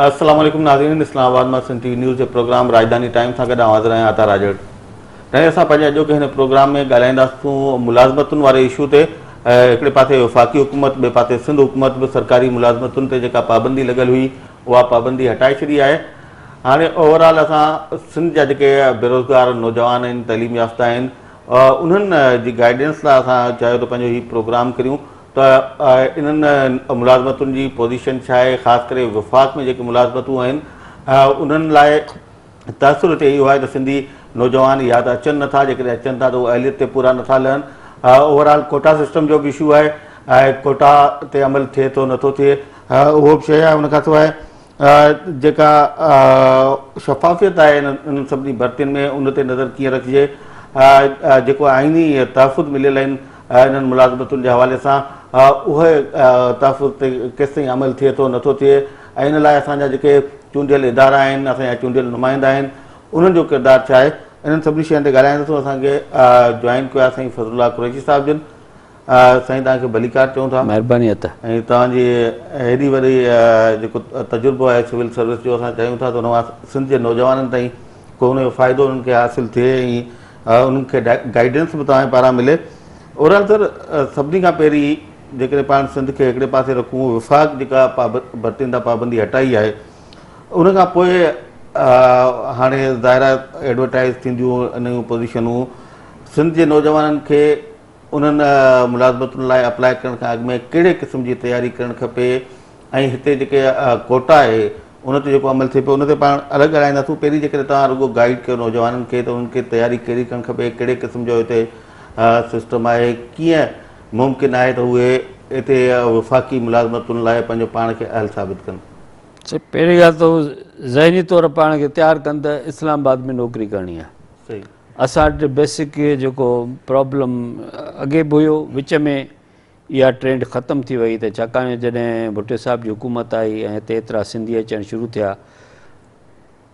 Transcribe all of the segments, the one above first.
अस्सलाम वालेकुम नाज़रीन, इस्लामाबाद में सिंध टीवी न्यूज़ के प्रोग्राम राजधानी टाइम सां गॾु हाज़िर आहियां आता राजड़। तॾहिं असां पंहिंजे अॼोके हिन प्रोग्राम में ॻाल्हाईंदासीं मुलाज़मतुनि वारे इशू ते। हिकिड़े पासे वफ़ाक़ी हुकूमत, ॿिए पासे सिंध हुकूमत बि सरकारी मुलाज़मतुनि ते जेका पाबंदी लॻल हुई उहा पाबंदी हटाए छॾी आहे। हाणे ओवरऑल असां सिंध जा जेके बेरोज़गार नौजवान आहिनि, तइलीम याफ़्ता आहिनि, उन्हनि जी गाइडेंस लाइ असां चाहियो त पंहिंजो हीउ प्रोग्राम करियूं त इन्हनि मुलाज़मतुनि जी पोज़ीशन छा आहे, ख़ासि करे वफ़ाक़ में जेके मुलाज़मतूं आहिनि उन्हनि लाइ तासुर हिते इहो आहे त सिंधी नौजवान या त अचनि नथा, जेकॾहिं अचनि था त उहे अहलियत ते पूरा नथा लहनि। ओवरऑल कोटा सिस्टम जो बि इशू आहे, कोटा ते अमल थिए थो नथो थिए, उहो बि शइ आहे। उनखां सवाइ जेका शफ़ाफ़ियत आहे इन्हनि सभिनी भर्तियुनि में, उन ते नज़र कीअं रखिजे, जेको आइनी तहफ़ुज़ मिलियल आहिनि इन्हनि मुलाज़मतुनि जे हवाले सां, उहे तहफ़ुज़ ते केसिताईं अमल थिए थो नथो थिए, ऐं इन लाइ असांजा जेके चूंडियल इदारा आहिनि, असांजा चूंडियल नुमाइंदा आहिनि, उन्हनि जो किरदारु छा आहे, इन्हनि सभिनी शयुनि ते ॻाल्हाईंदासीं। असांखे जॉइन कयो आहे साईं फज़लुल्लाह कुरैशी साहिब जन। साईं तव्हांखे भलीकार चऊं था, महिरबानी। ऐं तव्हांजी हेॾी वॾी जेको तजुर्बो आहे सिविल सर्विस जो, असां चाहियूं था त उन मां सिंध जे नौजवाननि ताईं को उनजो फ़ाइदो उन्हनि खे हासिलु थिए ऐं उन्हनि खे गाइडेंस बि तव्हांजे पारां मिले। ओवरऑल सर, सभिनी खां पहिरीं जेकॾहिं पाण सिंध खे हिकिड़े पासे रखूं, वफ़ाक़ जेका भर्तियुनि तां पाबंदी हटाई आहे, उन खां पोइ हाणे ज़ाहिर एडवर्टाइज़ थींदियूं नयूं पोज़ीशनूं, सिंध जे नौजवाननि खे उन्हनि मुलाज़मतुनि लाइ अप्लाई करण खां अॻु में कहिड़े क़िस्म जी तयारी करणु खपे, ऐं हिते जेके कोटा आहे उन ते जेको अमल थिए पियो उन ते पाण अलॻि ॻाल्हाईंदासीं। पहिरीं जेकॾहिं तव्हां रुॻो गाइड कयो नौजवाननि खे त उन्हनि खे तयारी कहिड़ी करणु खपे, कहिड़े क़िस्म जो हिते सिस्टम आहे, कीअं मुमकिन आहे त उहे हिते वफ़ाक़ी मुलाज़मतुनि लाइ पंहिंजो पाण खे अहल साबित कनि? पहिरीं ॻाल्हि त ज़हनी तौरु पाण खे तयारु कनि त इस्लामाबाद में नौकिरी करणी आहे। सही। असां वटि बेसिक जेको प्रॉब्लम अॻे बि हुयो, विच में इहा ट्रेंड ख़तमु थी वई, त छाकाणि जॾहिं भुट्टो साहिब जी हुकूमत आई ऐं हिते एतिरा सिंधी अचणु शुरू थिया,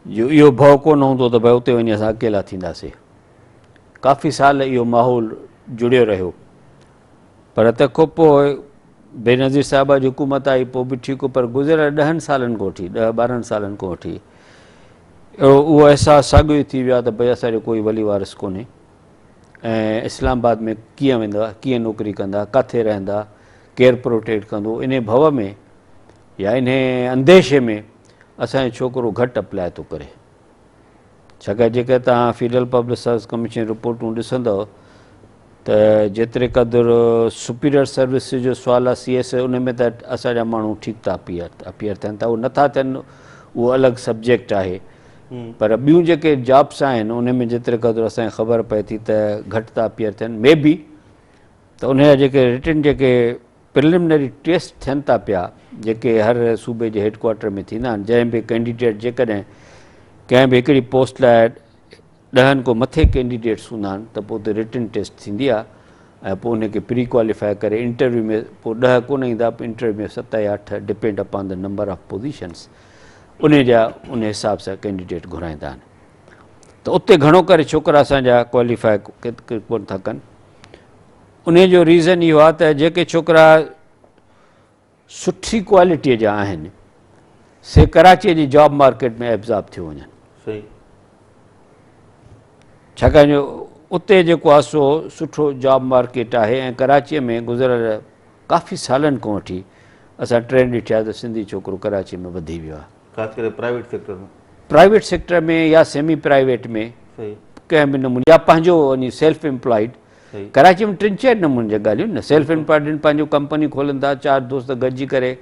जो इहो भउ कोन हूंदो त भई उते वञी असां अकेला थींदासीं। काफ़ी साल इहो माहौल जुड़ियो रहियो, पर तंहिंखां पोइ बेनज़ीर साहिब जी हुकूमत आई, पोइ बि ठीकु, पर गुज़िरियल 10 सालनि खां वठी 10-12 सालनि खां वठी उहो अहसासु साॻियो ई थी वियो आहे त भई असांजो कोई वली वारिस कोन्हे, ऐं इस्लामाबाद में कीअं वेंदा, कीअं नौकिरी कंदा, किथे रहंदा, केरु प्रोटेक्ट कंदो, इन भउ में या इन अंदेशे में असांजो छोकिरो घटि अप्लाई थो करे। छाकाणि जेकर तव्हां फेडरल पब्लिक सर्विस कमीशन रिपोर्टूं ॾिसंदव त जेतिरे क़दुरु सुपीरियर सर्विस जो सुवालु आहे CS, उन में त असांजा माण्हू ठीकु था अपीयर थियनि था, उहे नथा थियनि उहो अलॻि सब्जेक्ट आहे, पर ॿियूं जेके जॉब्स आहिनि उन में जेतिरे क़दुरु असांखे ख़बर पए थी त घटि था अपीयर थियनि। मे बी त उनजा जेके रिटन जेके प्रिलिमिनरी टेस्ट थियनि था पिया, जेके हर सूबे जे हेडक्वाटर में थींदा आहिनि, जंहिं बि कैंडिडेट जेकॾहिं कंहिं बि हिकिड़ी पोस्ट लाइ 10 खां मथे कैंडिडेट्स हूंदा आहिनि त पोइ उते रिटन टेस्ट थींदी आहे, ऐं पोइ उनखे प्री क्वालिफाई करे इंटरव्यू में पोइ 10 कोन ईंदा, इंटरव्यू में 7 या 8, depend upon the number of positions, उन हिसाब सां कैंडिडेट घुराईंदा आहिनि। त उते घणो करे छोकिरा असांजा क्वालिफाई कोन था कनि। उन जो रीज़न इहो आहे त जेके छोकिरा सुठी क्वालिटीअ जा आहिनि से कराचीअ जी जॉब मार्केट में एब्ज़ॉर्ब थी वञनि। सही। छाकाणि जो उते जेको आहे सो सुठो जॉब मार्केट आहे, ऐं कराचीअ में गुज़िरियल काफ़ी सालनि खां वठी असां ट्रेंड ॾिठी आहे त सिंधी छोकिरो कराचीअ में वधी वियो आहे, ख़ासि करे प्राइवेट सेक्टर में। प्राइवेट सेक्टर में या सेमी प्राइवेट में, कंहिं बि नमूने, या पंहिंजो वञी सेल्फ एम्प्लॉइड। कराची में 3-4 नमूने जी ॻाल्हियूं न, सेल्फ एम्प्लॉइड पंहिंजो कंपनी खोलनि था, 4 दोस्त गॾिजी करे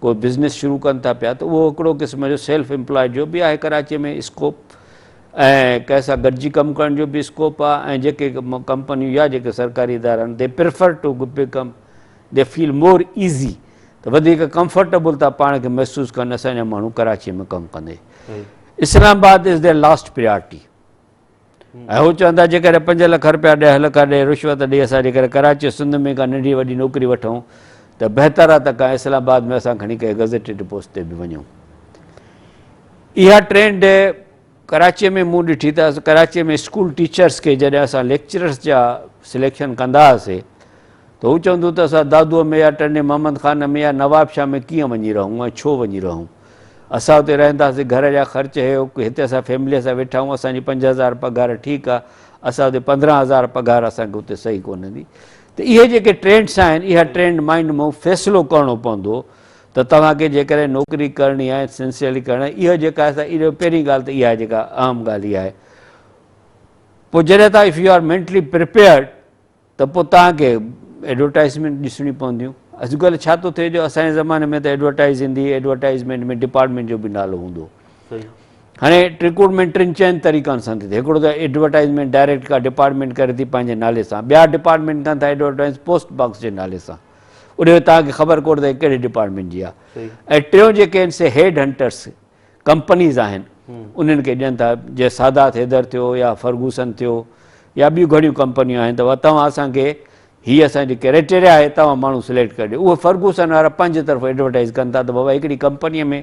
को बिज़नेस शुरू कनि था पिया, त उहो हिकिड़ो क़िस्म जो सेल्फ एम्प्लॉइड जो बि आहे कराचीअ में स्कोप, ऐं कंहिंसां गॾिजी कमु करण जो बि स्कोप आहे। ऐं जेके कंपनियूं या जेके सरकारी इदारा आहिनि, they prefer to become, they feel more easy, त वधीक कंफर्टेबल था पाण खे महसूसु कनि असांजा माण्हू कराचीअ में कमु कंदे। Islamabad is their last priority, ऐं हू चवंदा जेकॾहिं 5 लख रुपया 10 लख ॾे रिश्वत ॾेई असां जेकॾहिं कराची सिंध में का नंढी वॾी नौकिरी वठूं त बहितर आहे त का इस्लामाबाद में असां खणी करे गज़ेटेड पोस्ट ते बि वञूं। इहा ट्रेंड कराचीअ में मूं ॾिठी त कराचीअ में स्कूल टीचर्स खे जॾहिं असां लेक्चरर्स जा सिलेक्शन कंदा हुआसीं त हू चवंदो त असां दादूअ में या टने मोहम्मद ख़ान में या नवाब शाह में कीअं वञी रहूं ऐं छो वञी रहूं। असां हुते रहंदासीं, घर जा ख़र्च हे हिते असां फैमिलीअ सां वेठा आहियूं, असांजी 5,000 पघार ठीकु आहे, असां हुते 15,000 पघार असांखे हुते सही कोन ईंदी। त इहे जेके ट्रेंड्स आहिनि, इहा ट्रेंड माइंड में फ़ैसिलो करिणो पवंदो त तव्हांखे जेकॾहिं नौकिरी करणी आहे, सिंसियरली करणी आहे, इहा जेका आहे इहा पहिरीं ॻाल्हि त इहा जेका आम ॻाल्हि इहा आहे। पोइ जॾहिं तव्हां if you are mentally prepared त पोइ तव्हांखे एडवर्टाइज़मेंट ॾिसणी पवंदियूं। अॼुकल्ह छा थो थिए जो असांजे ज़माने में त एडवर्टाइज़ ईंदी, एडवर्टाइज़मेंट में डिपार्टमेंट जो बि नालो हूंदो। हाणे रिक्रूटमेंट 3-4 तरीक़नि सां थी थिए। हिकिड़ो त एडवर्टाइज़मेंट डायरेक्ट का डिपार्टमेंट करे थी पंहिंजे नाले सां, ॿिया डिपार्टमेंट कनि था एडवर्टाइज़ पोस्ट बॉक्स जे नाले सां, उन तव्हांखे ख़बर कोन्हे त कहिड़े डिपार्टमेंट जी आहे। ऐं टियों जेके आहिनि से हेड हंटर्स कंपनीज़ आहिनि, उन्हनि खे ॾियनि था, जीअं सादात हैदर थियो या फर्गूसन थियो या ॿियूं घणियूं कंपनियूं आहिनि, त तव्हां असांखे हीअ असांजी क्राइटेरिया आहे, तव्हां माण्हू सिलेक्ट करियो। उहे फर्गूसन वारा पंहिंजे तरफ़ एडवर्टाइज़ कनि था त बाबा हिकिड़ी कंपनीअ में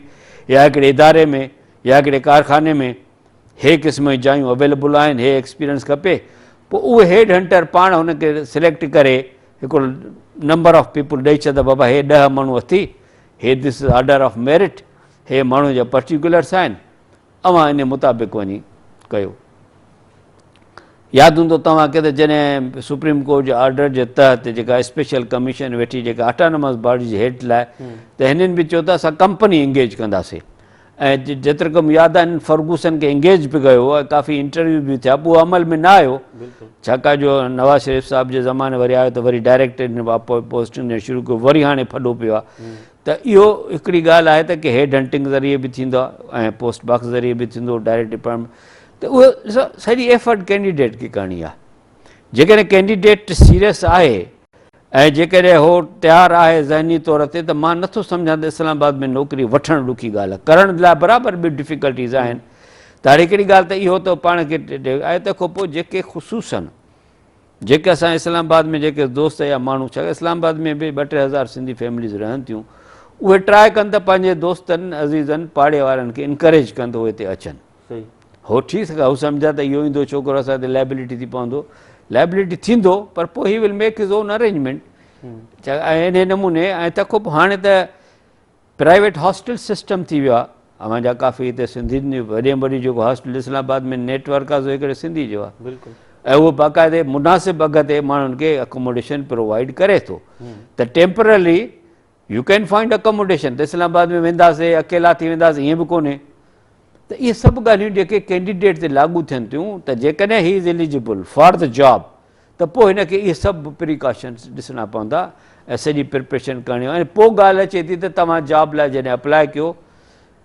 या हिकिड़े इदारे में या हिकिड़े कारखाने में हे क़िस्म जी जायूं अवेलेबल आहिनि, हे एक्सपीरियंस खपे। पोइ उहे हेड हंटर पाण हुनखे सिलेक्ट करे हिकिड़ो नंबर ऑफ पीपल ॾेई छॾंदा, बाबा हे 10 माण्हू अथी, हे this is order of merit, हे माण्हू जा पर्टिकुलर्स आहिनि, अवां इन मुताबिक़ वञी कयो। यादि हूंदो तव्हांखे त जॾहिं सुप्रीम कोर्ट जे ऑर्डर जे तहत जेका स्पेशल कमीशन वेठी जेका ऑटोनमस बॉडी जे हेठि लाइ, त हिननि बि चयो त असां कंपनी इंगेज कंदासीं। ऐं जेतिरे क़म यादि आहिनि फर्गूसन खे इंगेज बि कयो ऐं काफ़ी इंटरव्यू बि थिया, पोइ अमल में न आयो, छाकाणि जो नवाज़ शरीफ़ साहिब जे ज़माने वरी आयो त वरी डायरेक्ट पोस्टिंग ॾियणु शुरू कयो, वरी हाणे फॾो पियो आहे। त इहो हिकिड़ी ॻाल्हि आहे त की हेड हंटिंग ज़रिए बि थींदो आहे ऐं पोस्ट बॉक्स ज़रिए बि थींदो डायरेक्ट डिपार्टमेंट। त उहो सॼी एफर्ट कैंडिडेट खे करणी आहे। जेकॾहिं कैंडिडेट सीरियस आहे ऐं जेकॾहिं उहो तयारु आहे ज़हनी तौर ते, त मां नथो सम्झां त इस्लामाबाद में नौकिरी वठणु ॾुखी ॻाल्हि आहे, करण लाइ बराबरि बि डिफिकल्टीज़ आहिनि। त हाणे हिकिड़ी ॻाल्हि त इहो त पाण खे आहे, तंहिंखां पोइ जेके ख़ुशूसन जेके असां इस्लामाबाद में जेके दोस्त या माण्हू, छा इस्लामाबाद में बि 2-3 हज़ार सिंधी फैमिलीज़ रहनि थियूं, उहे ट्राए कनि त पंहिंजे दोस्तनि अज़ीज़नि पाड़े वारनि खे इनकरेज कनि त उहे हिते अचनि। हो थी सघे हू सम्झा त इहो ईंदो छोकिरो असां हिते लाइबिलिटी थी पवंदो, लाइबिलिटी थींदो, पर पोइ he will make his on arrangement. ऐं इन नमूने ऐं तंहिंखां पोइ हाणे त प्राइवेट हॉस्टल सिस्टम थी वियो आहे। अवांजा काफ़ी हिते सिंधियुनि जी वॾे में वॾी जेको हॉस्टल इस्लामाबाद में नेटवर्क आहे, हिकिड़े सिंधी जो आहे, ऐं उहो बाक़ाइदे मुनासिब अघ ते माण्हुनि खे अकोमोडेशन प्रोवाइड करे थो। त temporary U can find accommodation. त इस्लामाबाद में वेंदासीं अकेला थी वेंदासीं, ईअं बि कोन्हे। त इहे सभु ॻाल्हियूं जेके कैंडिडेट ते लागू थियनि थियूं, त जेकॾहिं he is eligible for the job, त पोइ हिनखे इहे सभु प्रिकॉशन्स ॾिसणा पवंदा ऐं सॼी प्रिपरेशन करणी आहे। ऐं पोइ ॻाल्हि अचे थी त तव्हां जॉब लाइ जॾहिं अप्लाई कयो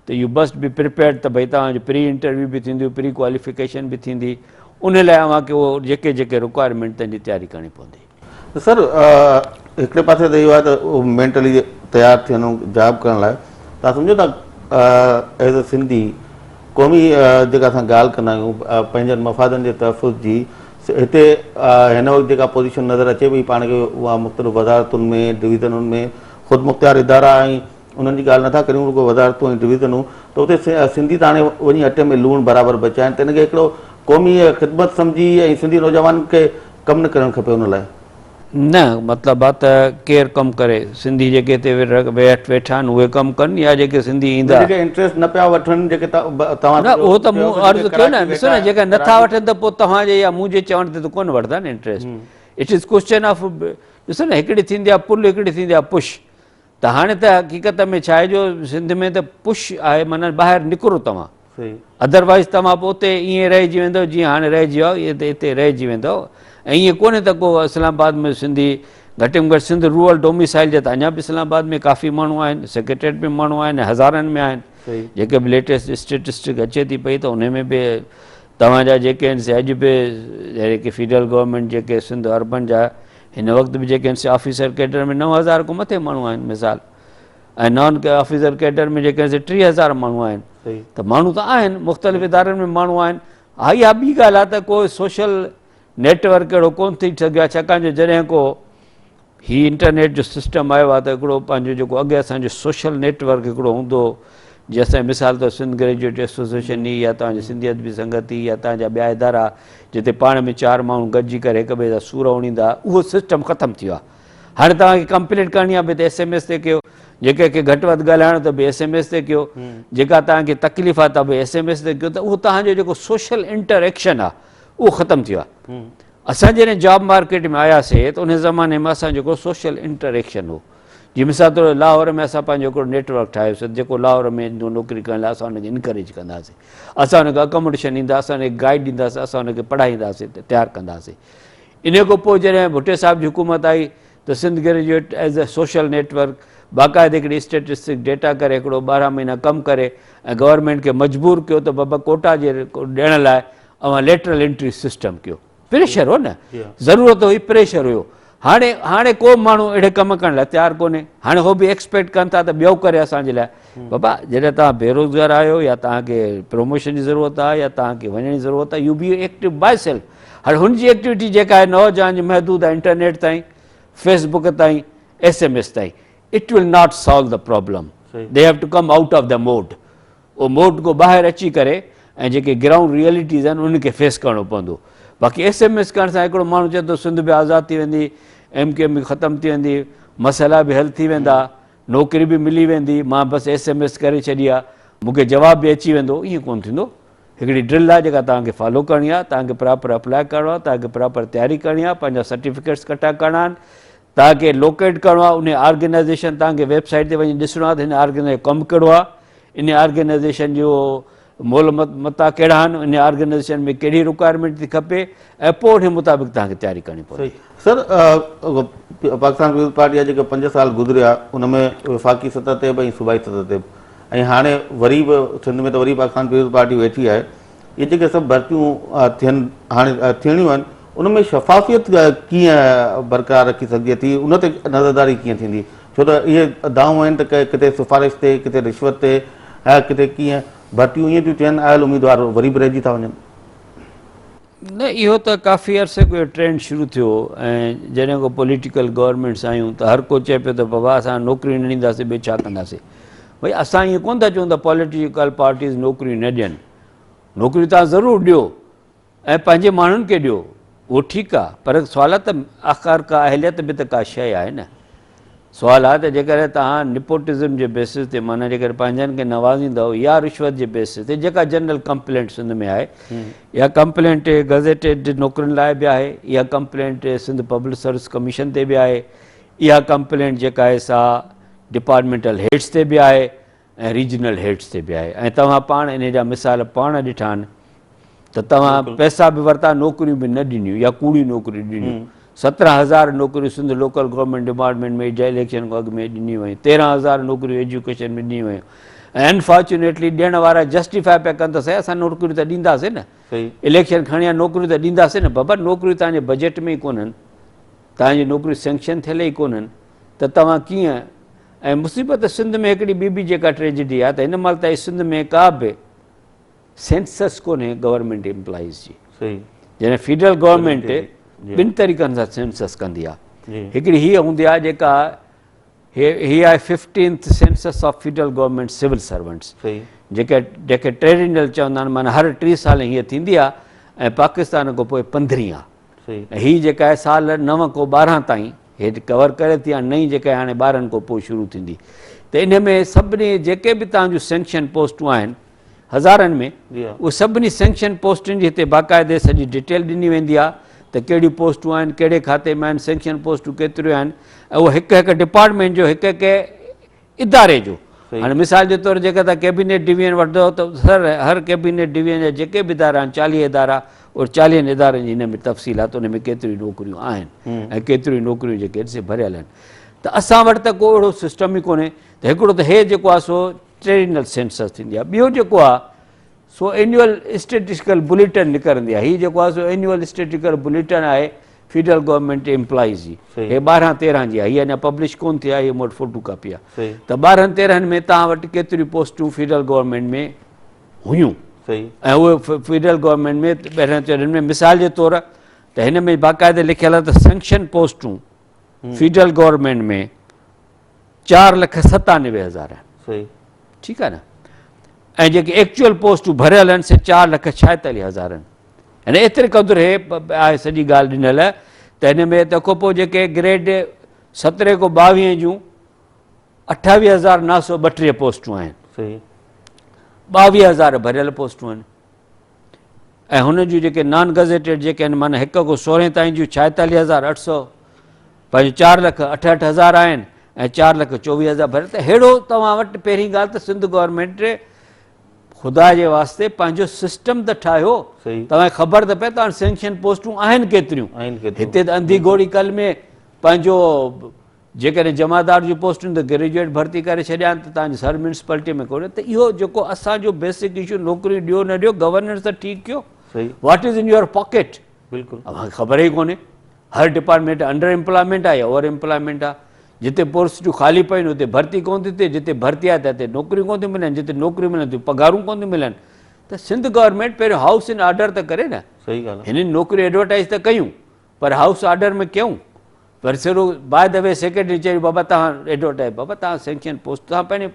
त यू मस्ट बी प्रिपेयर्ड, त भई तव्हांजो प्री इंटरव्यू बि थींदियूं, प्री क्वालिफिकेशन बि थींदी, उन लाइ अव्हांखे उहो जेके जेके रिक्वायरमेंट तंहिंजी तयारी करणी पवंदी। सर हिकिड़े पासे त इहो आहे त उहो मेंटली तयारु थियणो जॉब करण लाइ, तव्हां सम्झो था एज़ अ सिंधी क़ौमी जेका असां ॻाल्हि कंदा आहियूं पंहिंजनि मफ़ादनि जे तहफ़ुज़ जी, हिते हिन वक़्तु जेका पोज़ीशन नज़र अचे पई पाण खे, उहा मुख़्तलिफ़ वज़ारतुनि में डिवीज़नुनि में ख़ुदि मुख़्तियार इदारा ऐं उन्हनि जी ॻाल्हि नथा करियूं, रुॻो वज़ारतूं ऐं डिवीज़नूं, त उते सिंधी त हाणे वञी अटे में लूणु बराबरि बचाइनि। त हिनखे हिकिड़ो क़ौमी ख़िदमत सम्झी ऐं सिंधी नौजवाननि खे कमु न करणु खपे उन लाइ। न मतिलबु आहे त केरु कमु करे, सिंधी जेके हिते वेठा आहिनि उहे कमु कनि, या जेके सिंधी ईंदा इंट्रस्ट न पिया वठनि, जेके तव्हां न, उहो त मूं अर्ज़ु कयो न, ॾिसो न, जेका नथा वठनि त पोइ तव्हांजे या मुंहिंजे चवण ते त कोन वठंदा न interest. It is question of, ॾिसो न, हिकिड़ी थींदी आहे पुल, हिकिड़ी थींदी आहे पुश। त हाणे त हक़ीक़त में छा आहे जो सिंध में त पुश आहे, माना ॿाहिरि निकिरो तव्हां, अदरवाइज़ तव्हां पोइ उते ईअं रहिजी वेंदव जीअं हाणे रहिजी वियो, इहे त हिते रहिजी वेंदव। ऐं ईअं कोन्हे त को इस्लामाबाद में सिंधी घटि में घटि सिंध रूरल डोमिसाइल जा त अञा बि इस्लामाबाद में काफ़ी माण्हू आहिनि, सेक्रेटरेट में माण्हू आहिनि, हज़ारनि में आहिनि। जेके बि लेटेस्ट स्टेटिस्टिक अचे थी पई त उन में बि तव्हांजा जेके आहिनि से अॼु बि जेके फेडरल गवर्नमेंट जेके सिंध अर्बन जा हिन वक़्तु बि जेके आहिनि से ऑफिसर कैडर में 9,000 खां मथे माण्हू आहिनि मिसाल, ऐं नॉन ऑफिसर कैडर में जेके आहिनि से 30,000 माण्हू आहिनि। त माण्हू त आहिनि, मुख़्तलिफ़ इदारनि में माण्हू आहिनि। हा, इहा ॿी ॻाल्हि आहे त कोई सोशल नेटवर्क अहिड़ो कोन थी सघियो आहे, छाकाणि जो जॾहिं को हीउ इंटरनेट जो सिस्टम आयो आहे त हिकिड़ो पंहिंजो जेको अॻे असांजो सोशल नेटवर्क हिकिड़ो हूंदो, जीअं असांजी मिसाल त सिंध ग्रेजुएट एसोसिएशन ई, या तव्हांजी सिंधी अदबी संगत ई, या तव्हांजा ॿिया इदारा जिते पाण में 4 माण्हू गॾिजी करे हिक ॿिए जा सूर उणींदा, उहो सिस्टम ख़तमु थी वियो आहे। हाणे तव्हांखे कंप्लेंट करणी आहे भई त SMS ते कयो, जेके के घटि वधि ॻाल्हाइणो त भई SMS ते कयो, जेका तव्हांखे तकलीफ़ आहे त भई SMS ते कयो, त उहो तव्हांजो जेको सोशल इंटरेक्शन आहे उहो ख़तमु थी वियो आहे। असां जॾहिं जॉब मार्केट में आयासीं त उन ज़माने में असां जेको सोशल इंटरेक्शन हो, जीअं मिसाल तौरु लाहौर में असां पंहिंजो हिकिड़ो नेटवर्क ठाहियोसीं, जेको लाहौर में नौकिरी करण लाइ असां हुनखे इनकरेज कंदासीं, असां हुनखे अकोमोडेशन ॾींदासीं, असां हुनखे गाइड ॾींदासीं, असां हुनखे पढ़ाईंदासीं, तयारु कंदासीं। इन खां पोइ जॾहिं भुट्टे साहिब जी हुकूमत आई त Sindh graduate as a social network बाक़ाइदे हिकिड़ी स्टेटिस्टिक डेटा करे हिकिड़ो 12 महीना कमु करे ऐं गवर्नमेंट खे मजबूर कयो त बाबा कोटा जे ॾियण लाइ अवां लेटरल एंट्री सिस्टम कयो। प्रेशर हो न, ज़रूरत हुई, प्रेशर हुयो। हाणे को माण्हू अहिड़े कम करण लाइ तयारु कोन्हे। हाणे उहो बि एक्सपेक्ट कनि था त ॿियो करे असांजे लाइ। बाबा जॾहिं तव्हां बेरोज़गार आहियो या तव्हांखे प्रमोशन जी ज़रूरत आहे या तव्हांखे वञण जी ज़रूरत आहे, you be active by self. हाणे हुनजी एक्टिविटी जेका आहे नौजवान जी महदूद आहे इंटरनेट ताईं, फेसबुक ताईं, SMS ताईं। It will not solve the problem, they have to come out of the mode. उहो मोड को ॿाहिरि अची करे ऐं जेके ग्राउंड रियलिटीज़ आहिनि उनखे फेस करिणो पवंदो। बाक़ी SMS करण सां हिकिड़ो माण्हू चए थो सिंध बि आज़ादु थी वेंदी, MK बि ख़तमु थी वेंदी, मसइला बि हल थी वेंदा, नौकिरी बि मिली वेंदी, मां बसि SMS करे छॾी आहे, मूंखे जवाब बि अची वेंदो, ईअं कोन्ह थींदो। हिकिड़ी ड्रिल आहे जेका तव्हांखे फॉलो करणी आहे, तव्हांखे प्रॉपर अप्लाई करिणो आहे, तव्हांखे प्रॉपर तयारी करणी आहे, पंहिंजा सर्टिफिकेट्स इकट्ठा करणा आहिनि, तव्हांखे लोकेट करिणो आहे, उन ऑर्गेनाइज़ेशन तव्हांखे वेबसाइट ते वञी ॾिसणो आहे त हिन ऑर्गेनाइज़ेशन कमु कहिड़ो आहे, इन ऑर्गेनाइज़ेशन जो मोल मता कहिड़ा आहिनि, इन ऑर्गेनाइज़ेशन में कहिड़ी रिक्वायरमेंट थी खपे, ऐं पोइ उन मुताबिक़ तव्हांखे तयारी करणी पवंदी। सर, पाकिस्तान पीपल्स पार्टी जा जेके 5 साल गुज़रिया उनमें वफ़ाक़ी सतह ते बि ऐं सूबाई सतह ते बि, ऐं हाणे वरी बि सिंध में त वरी पाकिस्तान पीपल्स पार्टी वेठी आहे। इहे जेके सभु भर्तियूं थियनि हाणे थियणियूं आहिनि, उनमें शफ़ाफ़ियत कीअं बरक़रार रखी सघिजे थी, उन ते नज़रदारी कीअं थींदी? छो त इहे दावो आहिनि त किथे सिफ़ारिश ते, किथे रिश्वत ते, ऐं किथे कीअं भर्तियूं ईअं थियूं थियनि, आयल उम्मीदवार वरी बि रहिजी था वञनि। न, इहो त काफ़ी अरसे को ट्रेंड शुरू थियो, ऐं जॾहिं को पॉलिटिकल गवर्नमेंट्स आयूं त हर को चए पियो त बाबा असां नौकिरी न ॾींदासीं, ॿियो छा कंदासीं। भई असां ईअं कोन था चऊं त पॉलिटिकल पार्टीज़ नौकिरियूं न ॾियनि, नौकिरियूं तव्हां ज़रूरु ॾियो ऐं पंहिंजे माण्हुनि खे ॾियो, उहो ठीकु आहे, पर सुवाल आहे त आख़िर का अहलियत बि त का शइ आहे न। सुवालु आहे त जेकॾहिं तव्हां निपोटिज़म जे बेसिस ते, माना जेकॾहिं पंहिंजनि खे नवाज़ींदव या रिश्वत जे बेसिस ते, जेका जनरल कंप्लेंट सिंध में आहे, या कंप्लेंट गज़ेटेड नौकरियुनि लाइ बि आहे, इहा complaint Sindh public service commission ते बि आहे, इहा कंप्लेंट जेका आहे सा डिपार्टमेंटल हेड्स ते बि आहे ऐं रीजनल हेड्स ते बि आहे। ऐं तव्हां पाण इन जा मिसाल पाण ॾिठा आहिनि त तव्हां पैसा बि वरिता, नौकरियूं बि न ॾिनियूं या कूड़ियूं नौकरियूं ॾिनियूं। 17,000 नौकरियूं सिंध लोकल गवर्नमेंट डिपार्टमेंट में इलेक्शन खां अॻु में ॾिनियूं वयूं, 13,000 नौकरियूं एजुकेशन में ॾिनियूं वयूं, ऐं अनफॉर्चुनेटली ॾियण वारा जस्टिफाई पिया कनि त सही असां नौकरियूं त ॾींदासीं न, इलेक्शन खणी नौकरियूं त ॾींदासीं न। बाबा नौकरियूं तव्हांजे बजट में ई कोन्हनि, तव्हांजी नौकरियूं सेंक्शन थियल ई कोन्हनि, त तव्हां कीअं? ऐं मुसीबत सिंध में हिकिड़ी ॿी जेका ट्रेजिडी आहे त हिन महिल ताईं सिंध में का बि सेंसस कोन्हे गवर्नमेंट एम्प्लॉइज़ जी। जॾहिं फेडरल गवर्नमेंट ॿिनि तरीक़नि सां सेंसस कंदी आहे। हिकिड़ी हीअ हूंदी आहे जेका हीअ आहे 15th census of federal government civil servants, जेके ट्रेडिशनल चवंदा आहिनि, माना हर 3 साल हीअ थींदी आहे, ऐं पाकिस्तान खां पोइ 15 आहे। ऐं हीअ जेका आहे साल 9 खां 12 ताईं हेठि कवर करे थी, हाणे नई जेका हाणे 12 खां पोइ शुरू थींदी। त इन में सभिनी जेके बि तव्हांजूं सेंक्शन पोस्टूं आहिनि हज़ारनि में, उहे सभिनी सेंक्शन पोस्टुनि जी हिते बाक़ाइदे सॼी डिटेल ॾिनी वेंदी आहे त कहिड़ियूं पोस्टूं आहिनि, कहिड़े खाते में आहिनि, सेंक्शन पोस्टूं केतिरियूं आहिनि, ऐं उहो हिकु हिकु डिपार्टमेंट जो, हिकु हिकु इदारे जो। हाणे मिसाल जे तौरु जेका तव्हां कैबिनेट डिवीजन वठंदव त हर कैबिनेट डिवीजन जा जेके बि इदारा आहिनि, 40 इदारा, और 40 इदारनि जी हिन में तफ़सीलात, उन में केतिरियूं नौकरियूं आहिनि ऐं केतिरियूं नौकरियूं जेके से भरियल आहिनि। त असां वटि त को अहिड़ो सिस्टम ई कोन्हे। त हिकिड़ो त हे जेको आहे सो ट्रेडिशनल सेंसस थींदी आहे, ॿियो जेको आहे सो एन्युअल स्टेटिस्टिकल बुलेटिन निकिरंदी आहे। हीअ जेको आहे सो एन्युअल स्टेटिस्टिकल बुलेटिन आहे फेडरल गवर्नमेंट एम्प्लॉइज़ जी, हे 12-13 जी आहे, हीअ अञा पब्लिश कोन थी आहे, हीअ मूं वटि फोटो कापी आहे। त 12-13 में तव्हां वटि केतिरियूं पोस्टूं फेडरल गवर्नमेंट में हुयूं, ऐं उहे फेडरल गवर्नमेंट में 12-13 में मिसाल जे तौरु त हिन में बाक़ाइदे लिखियल आहे त सेंक्शन पोस्टूं फेडरल गवर्नमेंट में 4,97,000 आहिनि, ठीकु आहे न, ऐं जेके एक्चुअल पोस्टूं भरियल आहिनि से 4,46,000 आहिनि। यानी एतिरे क़दुरु हे आहे सॼी ॻाल्हि ॾिनल त हिन में तंहिंखां पोइ जेके ग्रेड 17 खां 22 जूं 28,932 पोस्टूं आहिनि, सही 22,000 भरियल पोस्टूं आहिनि ऐं हुन जूं जेके नॉन गज़ेटेड जेके आहिनि माना 1 खां 16 ताईं जूं 46,800 पंहिंजो 4,68,000 आहिनि ऐं 4,24,000 भरियल। त अहिड़ो तव्हां वटि पहिरीं ॻाल्हि त सिंध गवर्नमेंट ख़ुदा जे वास्ते पंहिंजो सिस्टम त ठाहियो, सही तव्हांखे ख़बर त पए तव्हां सैंक्शन पोस्टूं आहिनि केतिरियूं। हिते त अंधी घोड़ी कल में पंहिंजो जेकॾहिं जमादार जूं पोस्टूं त ग्रेजुएट भर्ती करे छॾिया आहिनि त तव्हांजी हर म्यूनिसिपैलिटी में कोन्हे। त इहो जेको असांजो बेसिक इशू नौकिरियूं ॾियो न ॾियो, गवर्नेंस त ठीकु कयो, सही what is in your pocket बिल्कुलु असांखे ख़बर ई कोन्हे। हर डिपार्टमेंट अंडर एम्प्लॉयमेंट आहे या ओवर एम्प्लॉयमेंट आहे। जिते पोस्टूं ख़ाली पयूं आहिनि उते भर्ती कोन थी थिए, जिते भर्ती आहे त हिते नौकिरियूं कोन थियूं मिलनि, जिते नौकिरियूं मिलनि तियूं पघारूं कोन थियूं मिलनि। त सिंध गवर्नमेंट पहिरियों हाउस इन ऑर्डर त करे न, सही ॻाल्हि हिननि नौकिरियूं एडवर्टाइज़ त कयूं पर हाउस ऑर्डर में कयूं, पर सिरो बाय द वे सेक्रेटरी चयो बाबा तव्हां एडवर्टाइज़ बाबा तव्हां सैंक्शन पोस्ट तव्हां पंहिंजे।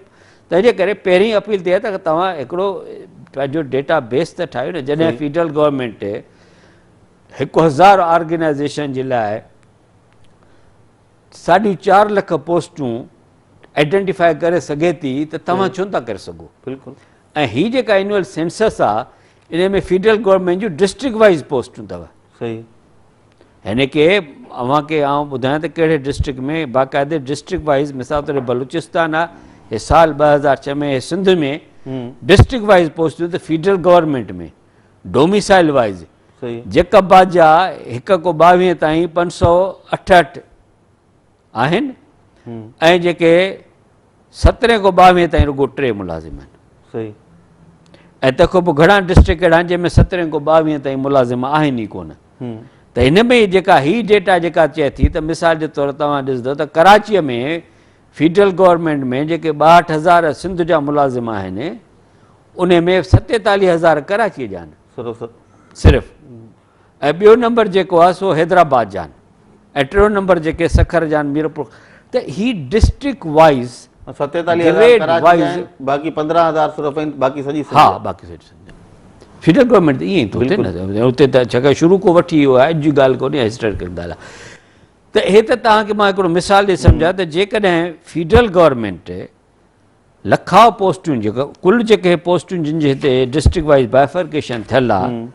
तंहिंजे करे पहिरीं अपील थिए त तव्हां हिकिड़ो पंहिंजो डेटा बेस त ठाहियो न। जॾहिं फेडरल गवर्नमेंट 1,000 ऑर्गेनाइज़ेशन जे लाइ 4.5 लख पोस्टूं आइडेंटिफाई करे सघे थी त तव्हां छो नथा करे सघो। बिल्कुलु ऐं हीअ जेका एनुअल सेंसस आहे इन में फेडरल गवर्नमेंट जूं डिस्ट्रिक्ट वाइज़ पोस्टूं अथव। सही हिन खे अव्हांखे आउं ॿुधायां त कहिड़े डिस्ट्रिक्ट में बाक़ाइदे डिस्ट्रिक्ट वाइज़ मिसाल तौर ते बलूचिस्तान आहे, हे साल 2006 में हे सिंध में डिस्ट्रिक्ट वाइज़ पोस्टूं त फेडरल गवर्नमेंट में डोमिसाइल वाइज़ सही जेकबाद जा 1 खां 22 ताईं 568 आहिनि ऐं जेके 17 खां 22 ताईं रुगो 3 मुलाज़िम आहिनि। सही ऐं तंहिंखां पोइ घणा डिस्ट्रिक्ट अहिड़ा आहिनि जंहिंमें 17 खां 22 ताईं मुलाज़िम आहिनि ई कोन। त हिन में जेका ही डेटा जेका चए थी त मिसाल जे तौरु तव्हां ॾिसंदव त कराचीअ में फेडरल गवर्नमेंट में जेके 62,000 सिंध जा मुलाज़िम आहिनि उन में 47,000 कराचीअ जा आहिनि सिर्फ़ु, ऐं ॿियो नंबर जेको आहे सो हैदराबाद जा आहिनि ऐं टियों नंबर जेके सखर जा आहिनि मीरपुर। त ही डिस्ट्रिक्ट वाइज़ 47,000 बाक़ी 15,000 सिर्फ़ु आहिनि, बाक़ी सॼी हा बाक़ी फेडरल गवर्नमेंट त ईअं ई थो थिए न। उते त छाकाणि शुरू खां वठी इहो आहे, अॼु जी ॻाल्हि कोन्हे, हिस्टोरिकल ॻाल्हि आहे। त हे त तव्हांखे मां हिकिड़ो मिसाल ॾेई सम्झां त जेकॾहिं फेडरल गवर्नमेंट लखा पोस्टूं जेका कुल जेके पोस्टूं जिन जे हिते डिस्ट्रिक्ट वाइज़ बाइफर्केशन थियल आहे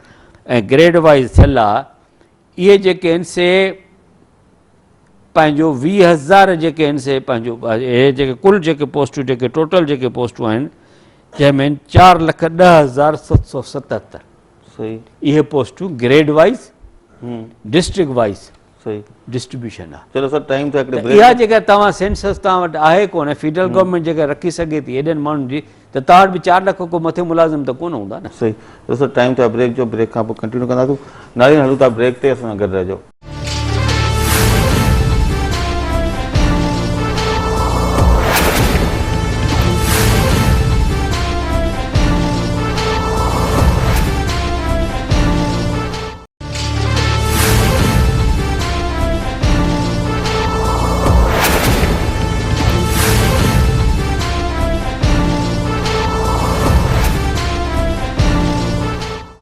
ऐं ग्रेड वाइज़ थियल आहे, इहे जेके आहिनि से पंहिंजो 20,000 जेके आहिनि से पंहिंजो हे जेके कुल जेके पोस्टूं जेके टोटल जेके पोस्टूं आहिनि जंहिंमें 4,10,777 सही इहे पोस्टूं ग्रेड वाइज़ डिस्ट्रिक्ट वाइज़ सही डिस्ट्रीब्यूशन आहे। चलो सर टाइम तो इहा जेका तव्हां सेंसस तव्हां वटि आहे कोन, फेडरल गवर्नमेंट जेका रखी सघे थी एॾनि माण्हुनि जी, त तव्हां वटि बि 4 लख खां मथे मुलाज़िम त कोन हूंदा न। सही तो सर टाइम तो ब्रेक जो, ब्रेक खां पोइ कंटिन्यू कंदासीं। नारियल हलूं था ब्रेक ते, असां गॾु रहिजो।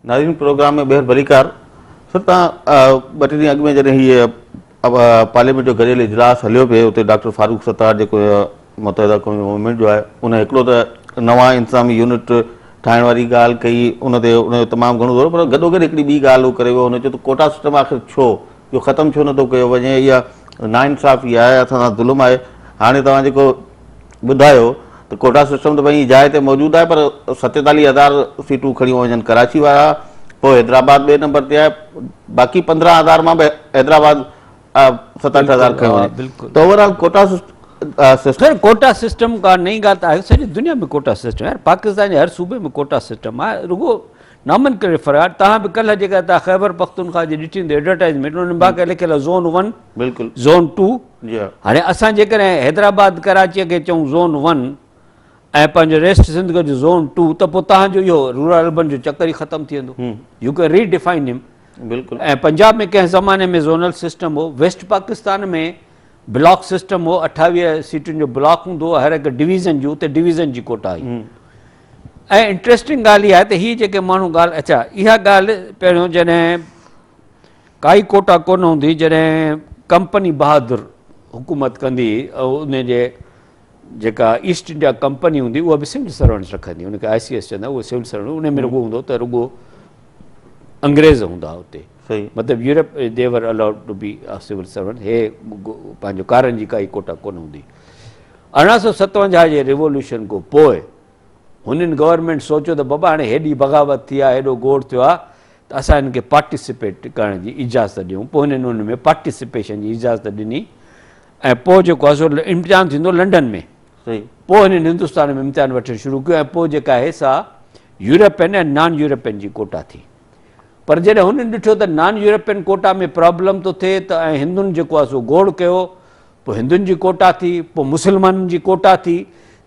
नाज़रीन प्रोग्राम में ॿेहर भलीकार। सर तव्हां 2 ॾींहं अॻु में जॾहिं हीअ पार्लियामेंट जो गॾियल इजलास हलियो पियो उते डॉक्टर फारूक सत्तार जेको मुतहदा क़ौमी मूवमेंट जो आहे उन हिकिड़ो त नवां इंतज़ामी यूनिट ठाहिण वारी ॻाल्हि कई, उन ते उनजो तमामु घणो ज़ोर, पर गॾोगॾु हिकिड़ी ॿी ॻाल्हि उहो करे वियो, हुन चयो त कोटा सिस्टम आख़िर छो इहो ख़तमु छो नथो कयो वञे, इहा नाइंसाफ़ी आहे, असां सां ज़ुल्म आहे। हाणे तव्हां जेको ॿुधायो त कोटा सिस्टम त भई जाइ ते मौजूदु आहे पर 47,000 सीटूं खणियूं वञनि कराची वारा, पोइ हैदराबाद 2 नंबर ते आहे, बाक़ी 15,000 मां बि हैदराबाद 67,000 खयो वञे। त overall Kota system quota system का नई ॻाल्हि त आहे, सॼी दुनिया में कोटा सिस्टम आहे, पाकिस्तान जे हर सूबे में कोटा सिस्टम आहे, रुगो नामन करे फ़र्क़ु आहे। तव्हां बि कल्ह जेका तव्हां ख़ैबर पख्तूनख्वा जी ॾिठी हूंदी एडवर्टाइज़मेंट, उन में बाक़ी लिखियल आहे ज़ोन 1 बिल्कुलु ज़ोन 2। हाणे असां जेकॾहिं हैदराबाद कराचीअ खे चऊं ज़ोन 1 ऐं पंहिंजो रेस्ट सिंध जो ज़ोन 2 त पोइ तव्हांजो इहो रूरल अर्बन जो चक्कर ई ख़तमु थी वेंदो, यू कैन रीडिफाइन हिम। बिल्कुलु ऐं पंजाब में कंहिं ज़माने में ज़ोनल सिस्टम हो, वेस्ट पाकिस्तान में ब्लॉक सिस्टम हो, 28 सीटुनि जो ब्लॉक हूंदो हो, हर हिकु डिवीज़न जो, उते डिवीज़न जी कोटा आई। ऐं इंट्रस्टिंग ॻाल्हि इहा आहे त हीअ जेके माण्हू ॻाल्हि, अच्छा इहा ॻाल्हि पहिरियों जॾहिं काई कोटा कोन हूंदी, जॾहिं कंपनी बहादुर हुकूमत कंदी उन जे जेका ईस्ट इंडिया कंपनी हूंदी उहा बि सिविल सर्वेंट्स रखंदी, उनखे ICS चवंदा, उहो सिविल सर्वेंट, उन में रुॻो हूंदो त रुॻो अंग्रेज़ हूंदा हुते, सही मतिलबु यूरोप देवर allowed to be civil servant, हे पंहिंजो कारनि जी काई कोटा कोन हूंदी। 1857 जे रिवोल्यूशन खां पोइ हुननि गवर्नमेंट सोचियो त बाबा हाणे हेॾी बग़ावत थी आहे, हेॾो गोड़ थियो आहे, त असां हिन खे पार्टिसिपेट करण जी इजाज़त ॾियूं। पोइ हिननि हुन में पार्टिसिपेशन जी इजाज़त ॾिनी ऐं पोइ जेको आहे सो इम्तिहान थींदो लंडन में, सही पोइ हिननि हिंदुस्तान में इम्तिहान वठणु शुरू कयो ऐं पोइ जेका आहे सा यूरोपियन ऐं नॉन यूरोपियन जी कोटा थी। पर जॾहिं हुननि ॾिठो त नॉन यूरोपियन कोटा में प्रॉब्लम थो थिए त ऐं हिंदुनि जेको आहे सो गोड़ कयो, पोइ हिंदुनि जी कोटा थी, पोइ मुस्लमाननि जी कोटा थी,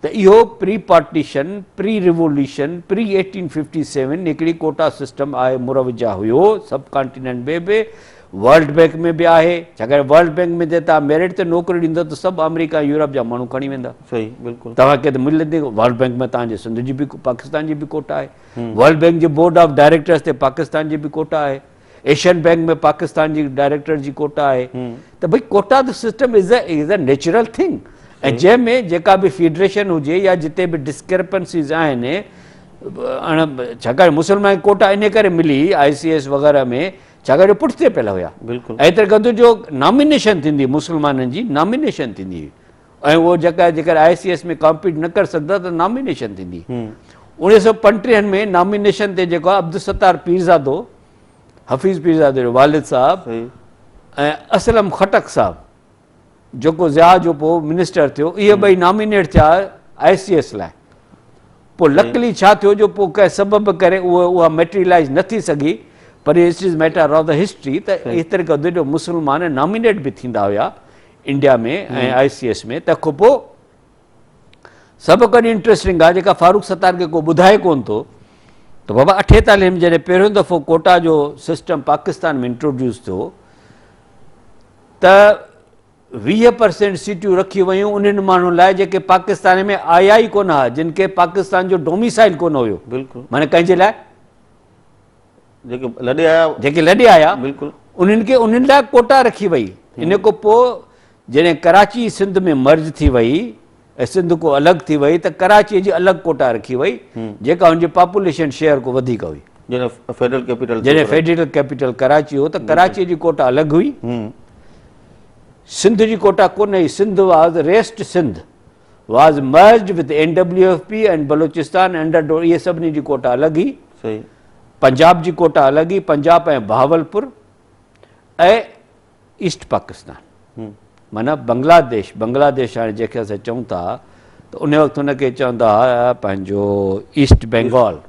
त इहो pre partition, pre revolution, pre 1857 हिकिड़ी कोटा सिस्टम आहे मुरवजा हुयो सब कॉन्टिनेंट में बि, वर्ल्ड बैंक में बि आहे। छाकाणि वर्ल्ड बैंक में जे तव्हां मेरिट ते नौकिरी ॾींदो त सभु अमेरिका यूरोप जा माण्हू खणी वेंदा, सही बिल्कुलु तव्हांखे त मिलंदी। वर्ल्ड बैंक में तव्हांजे सिंध जी बि पाकिस्तान जी बि कोटा आहे, वर्ल्ड बैंक जे बोर्ड ऑफ डायरेक्टर्स ते पाकिस्तान जी बि कोटा आहे, एशियन बैंक में पाकिस्तान जी डायरेक्टर जी कोटा आहे। त भई quota the system is a natural thing, ऐं जंहिंमें जेका बि फेडरेशन हुजे या जिते बि डिस्क्रेपेंसीज़ आहिनि, छाकाणि मुस्लमान कोटा इन करे मिली ICS वग़ैरह में, छाकाणि पुठिते पियल हुया, बिल्कुलु ऐं त गंद जो नॉमिनेशन थींदी मुस्लमाननि जी, नॉमिनेशन थींदी हुई, ऐं उहो जेका जेकर ICS में कॉम्पीट न करे सघंदा त नॉमिनेशन थींदी। 1935 में नॉमिनेशन ते जेको आहे अब्दुल सत्तार पीरज़ादो, हफ़ीज़ पीरज़ादो जो वालिद साहब ऐं असलम खटक साहब जेको ज़िया जो पोइ मिनिस्टर थियो, इहे ॿई नॉमिनेट थिया ICS लाइ। पोइ लकली छा थियो जो पोइ कंहिं सबब करे उहा मेटेरियलाइज़ न थी सघी, पर it is matter of the history त एतिरे क़दुरु जो मुस्लमान नॉमिनेट बि थींदा हुया इंडिया में ऐं ICS में। तंहिंखां पोइ सभु कॾहिं इंट्रस्टिंग आहे, जेका फारूक सत्तार खे को ॿुधाए कोन थो, त बाबा 48 में जॾहिं पहिरियों दफ़ो कोटा जो सिस्टम पाकिस्तान में इंट्रोड्यूस थियो त 20% सीटियूं रखी वयूं उन्हनि माण्हुनि लाइ जेके पाकिस्तान में आया ई कोन हुआ, जिन खे पाकिस्तान जो डोमिसाइल कोन हुयो, बिल्कुलु माना कंहिंजे लाइ जेके लॾे आया बिल्कुलु उन्हनि लाइ कोटा रखी वई। इन खां पोइ जॾहिं कराची सिंध में मर्ज थी वई ऐं सिंध को अलॻि थी वई त कराचीअ जी अलॻि कोटा रखी वई, जेका हुनजे पॉपुलेशन शेयर को वधीक हुई। जॾहिं फेडरल कैपिटल कराची हो त कराचीअ जी कोटा अलॻि हुई, सिंध जी कोटा कोन हुई। सिंध वाज़ रेस्ट सिंध वाज़ merged with NWFP and Balochistan under, इहे सभिनी जी कोटा अलॻि हुई। सही पंजाब जी कोटा अलॻि हुई, पंजाब ऐं बहावलपुर ऐं ईस्ट पाकिस्तान, माना बांग्लादेश हाणे जंहिंखे असां चऊं था त उन वक़्तु हुनखे चवंदा हुआ पंहिंजो ईस्ट बंगाल।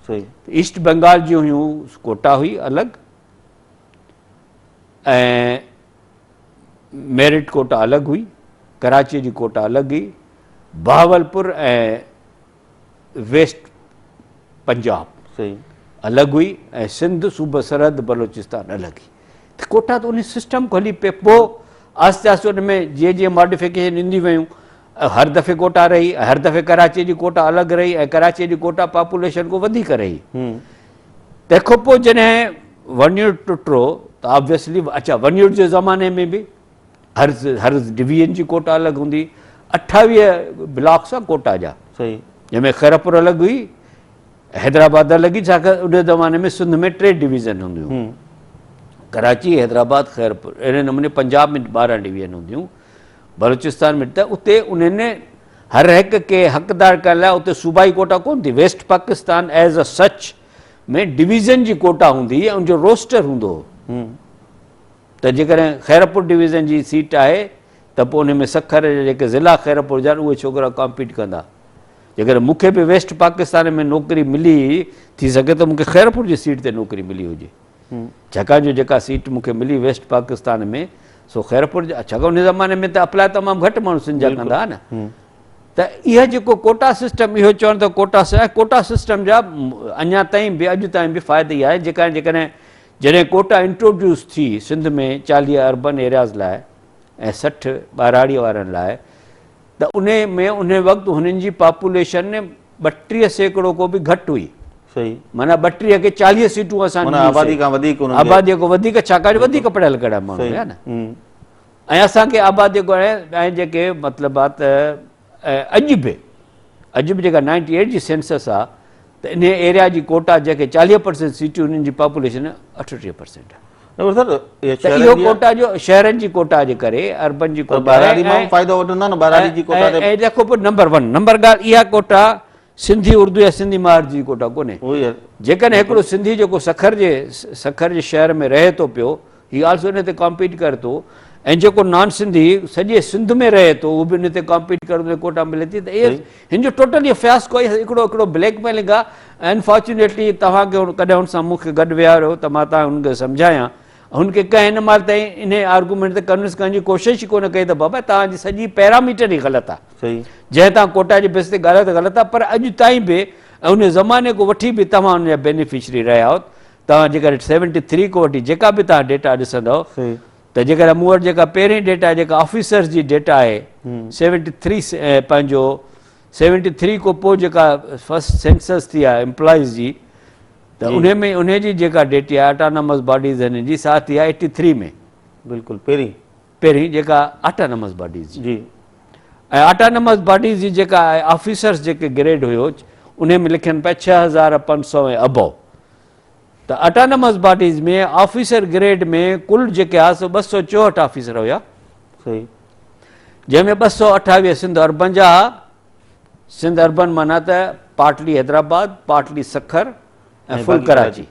सही ईस्ट बंगाल जी हुयूं कोटा हुई अलॻि, ऐं मेरिट कोटा अलॻि हुई, कराची जी कोटा अलॻि हुई, बहावलपुर ऐं वेस्ट पंजाब सही अलॻि हुई, ऐं सिंध सूबे सरहद बलोचिस्तान अलॻि हुई। त कोटा त उन सिस्टम को हली पियो। पोइ आहिस्ते आहिस्ते उन में जीअं जीअं मॉडिफिकेशन ईंदी वियूं, हर दफ़े कोटा रही, हर दफ़े कराची जी कोटा अलॻि रही ऐं कराची जी कोटा पॉपुलेशन को वधीक रही। तंहिंखां पोइ जॾहिं वन्यूट टुटो त ऑब्वियसली, अच्छा वन्यूट जे ज़माने में बि हर डिवीजन जी कोटा अलॻि हूंदी, 28 ब्लॉक्स आहे कोटा जा, सही जंहिंमें खैरपुर अलॻि हुई, हैदराबाद अलॻि हुई, छाकाणि उन ज़माने में सिंध में 3 डिवीज़न हूंदियूं, कराची, हैदराबाद, खैरपुर। अहिड़े नमूने पंजाब में 12 डिवीज़न हूंदियूं, बलूचिस्तान में। त उते उन्हनि हर हिक खे हक़दार करण लाइ उते सूबाई कोटा कोन थी। वेस्ट पाकिस्तान एज़ अ सच में डिवीज़न जी कोटा हूंदी ऐं उनजो रोस्टर हूंदो हो। त जेकॾहिं खैरपुर डिवीज़न जी सीट आहे त पोइ उन में सखर जेके ज़िला खैरपुर जा उहे छोकिरा कॉम्पीट कंदा। जेकॾहिं मूंखे बि वेस्ट पाकिस्तान में नौकिरी मिली, थी सघे त मूंखे खैरपुर जी सीट ते नौकिरी मिली हुजे, छाकाणि जो जेका सीट मूंखे मिली वेस्ट पाकिस्तान में सो खैरपुर जा, छाकाणि उन ज़माने में त अप्लाई तमामु घटि माण्हू सिंध जा कंदा हुआ न। त इहा जेको कोटा सिस्टम, इहो चवण त कोटा सिस्टम जा अञा ताईं बि, अॼु ताईं बि फ़ाइदो ई आहे। जॾहिं कोटा इंट्रोड्यूस थी सिंध में 40 अर्बन एरियाज़ लाइ ऐं 60 ॿाराड़ी वारनि लाइ, त उन में उन वक़्तु हुननि जी पॉपुलेशन 32% को बि घटि हुई। सही माना 32 खे 40 सीटूं असां आबादी खां वधीक, आबादीअ खां वधीक, छाकाणि वधीक पढ़ियल कहिड़ा माण्हू हुया न। ऐं असांखे आबादी को ऐं जेके मतिलबु आहे त अॼु बि जेका 98 जी सेंसस आहे त इन एरिया जी कोटा जेके 40% सीटियूं उन्हनि जी पॉपुलेशन 38% आहे। न सर ये त इहो कोटा जो शहरनि जी कोटा जे करे अर्बन जी कोटा ॿाहिरां माण्हू फ़ाइदो वठंदा न ॿाहिरां जी कोटा ते। ऐं देखो पोइ नंबर 1 नंबर ॻाल्हि इहा कोटा सिंधी उर्दू या सिंधी महार जी कोटा कोन्हे। उहो ई आहे। जेकॾहिं हिकिड़ो सिंधी जेको सखर जे शहर में रहे थो पियो हीउ आल्सो इन ते कॉम्पीट करे थो, ऐं जेको नॉन सिंधी सॼे सिंध में रहे थो उहो बि इन ते कॉम्पीट करे कोटा मिले थी। त इहे हिन जो टोटल इहो फ़ियास्को हिकिड़ो ब्लैकमेलिंग आहे। अनफॉर्चुनेटली तव्हांखे कॾहिं हुन सां मूंखे गॾु विहारियो त मां तव्हां हुनखे सम्झायां, हुनखे कंहिं हिन महिल ताईं इन आर्गूमेंट ते कन्विंस करण जी कोशिशि ई कोन कई त बाबा तव्हांजी सॼी पैरामीटर ई ग़लति आहे। सही जंहिं तव्हां कोटा जे बेस ते ॻाल्हायो त ग़लति आहे, पर अॼु ताईं बि ऐं उन ज़माने खां वठी बि तव्हां हुनजा बेनिफिशरी रहिया आहियो। तव्हां जेकॾहिं 73 खां वठी जेका बि तव्हां डेटा ॾिसंदव त जेकॾहिं मूं वटि जेका पहिरीं डेटा जेका ऑफिसर्स जी डेटा आहे 73 पंहिंजो 73 खां पोइ जेका फर्स्ट सेंसस थी आहे एम्प्लॉइज़ जी, त उन जी जेका डेटा आहे ऑटोनॉमस बॉडीज़ हिन जी सा थी आहे 83 में। बिल्कुलु पहिरीं जेका ऑटोनॉमस बॉडीज़ जी ऐं ऑटोनॉमस बॉडीज़ जी जेका ऑफिसर्स जेके ग्रेड हुयो उन में लिखनि पिया 6500 ऐं अबव। त ऑटोनॉमस बॉडीज़ में ऑफिसर ग्रेड में कुल जेके आहे सो 264 ऑफिसर हुया। सही जंहिंमें 228 सिंध अर्बन जा हुआ। सिंध अर्बन माना त पाटली हैदराबाद, पाटली सखर ऐं फुल कराची,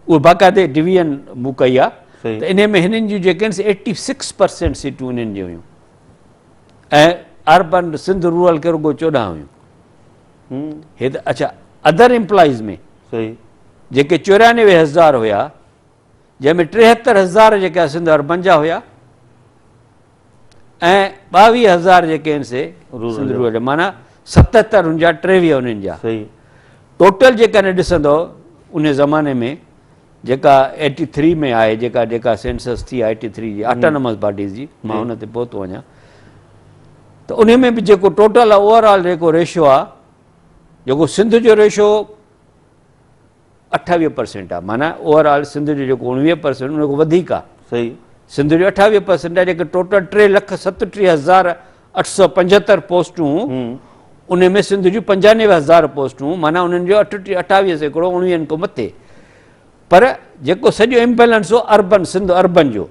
उहो बाक़ाइदे डिवीजन मूं कई आहे। त इन में हिननि जूं जेके आहिनि 86% सीटूं इन्हनि जूं हुयूं ऐं अर्बन सिंध रूरल खे रुगो 14 हुयूं। हे त अच्छा अदर एम्प्लॉइज़ में जेके 94,000 हुया, जंहिंमें 73,000 जेके सिंध अर्बन जा हुया ऐं 22,000 जेके आहिनि से सिंध रूरल जा, माना 77 हुन जा 23 उन्हनि जा। टोटल जेकॾहिं ॾिसंदव उन ज़माने में जेका 83 में आहे जेका सेंसस थी आहे 83 जी ऑटोनॉमस बॉडीज़ जी, मां हुन ते पहुतो वञा त उन में बि जेको टोटल आहे ओवरऑल जेको रेशियो आहे, जेको सिंध जो रेशियो 28% आहे, माना ओवरऑल सिंध जो जेको 19% उन खां वधीक आहे। सही सिंध जो 28% आहे। जेके टोटल 3,37,875 पोस्टूं उन में सिंध जूं 95,000 पोस्टूं, माना उन्हनि जो 28% 19 खां मथे। पर जेको सॼो इम्बेलेंस हो अर्बन सिंध अर्बन जो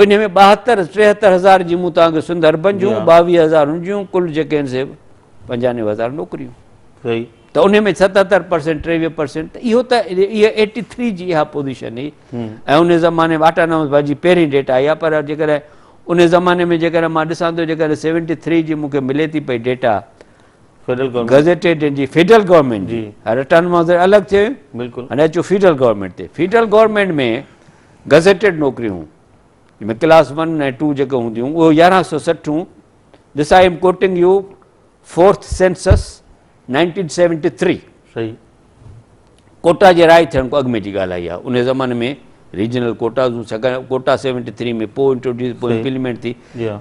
इन में 73,000 जी मूं तव्हांखे सिंध अर्बन जूं 22,000 हुन जूं कुल जेके आहिनि से 95,000 नौकरियूं। सही त उन में 77% 23%। त इहो त इहा 83 जी इहा पोज़ीशन हुई ऐं उन ज़माने में ऑटोनॉमस बॉडी पहिरीं डेटा आई आहे। पर जेकॾहिं उन ज़माने में जेकॾहिं मां ॾिसां थो जेकॾहिं 73 जी मूंखे मिले थी पई डेटा गज़ेटेड जी फेडरल गवर्नमेंट जी, हर ऑटोनॉमस अलॻि थियो बिल्कुलु। हाणे अचो फेडरल गवर्नमेंट ते। फेडरल गवर्नमेंट में गज़ेटेड नौकरियूं जंहिंमें क्लास 1 ऐं 2 जेके हूंदियूं उहो 1160। This I am quoting U 4th census 1973। सही कोटा जे राय थियण खां अॻु में जी ॻाल्हि आई आहे। उन ज़माने में रीजनल कोटाज़ कोटा 73 में पोइ इंट्रोड्यूस पोइ इम्प्लीमेंट थी,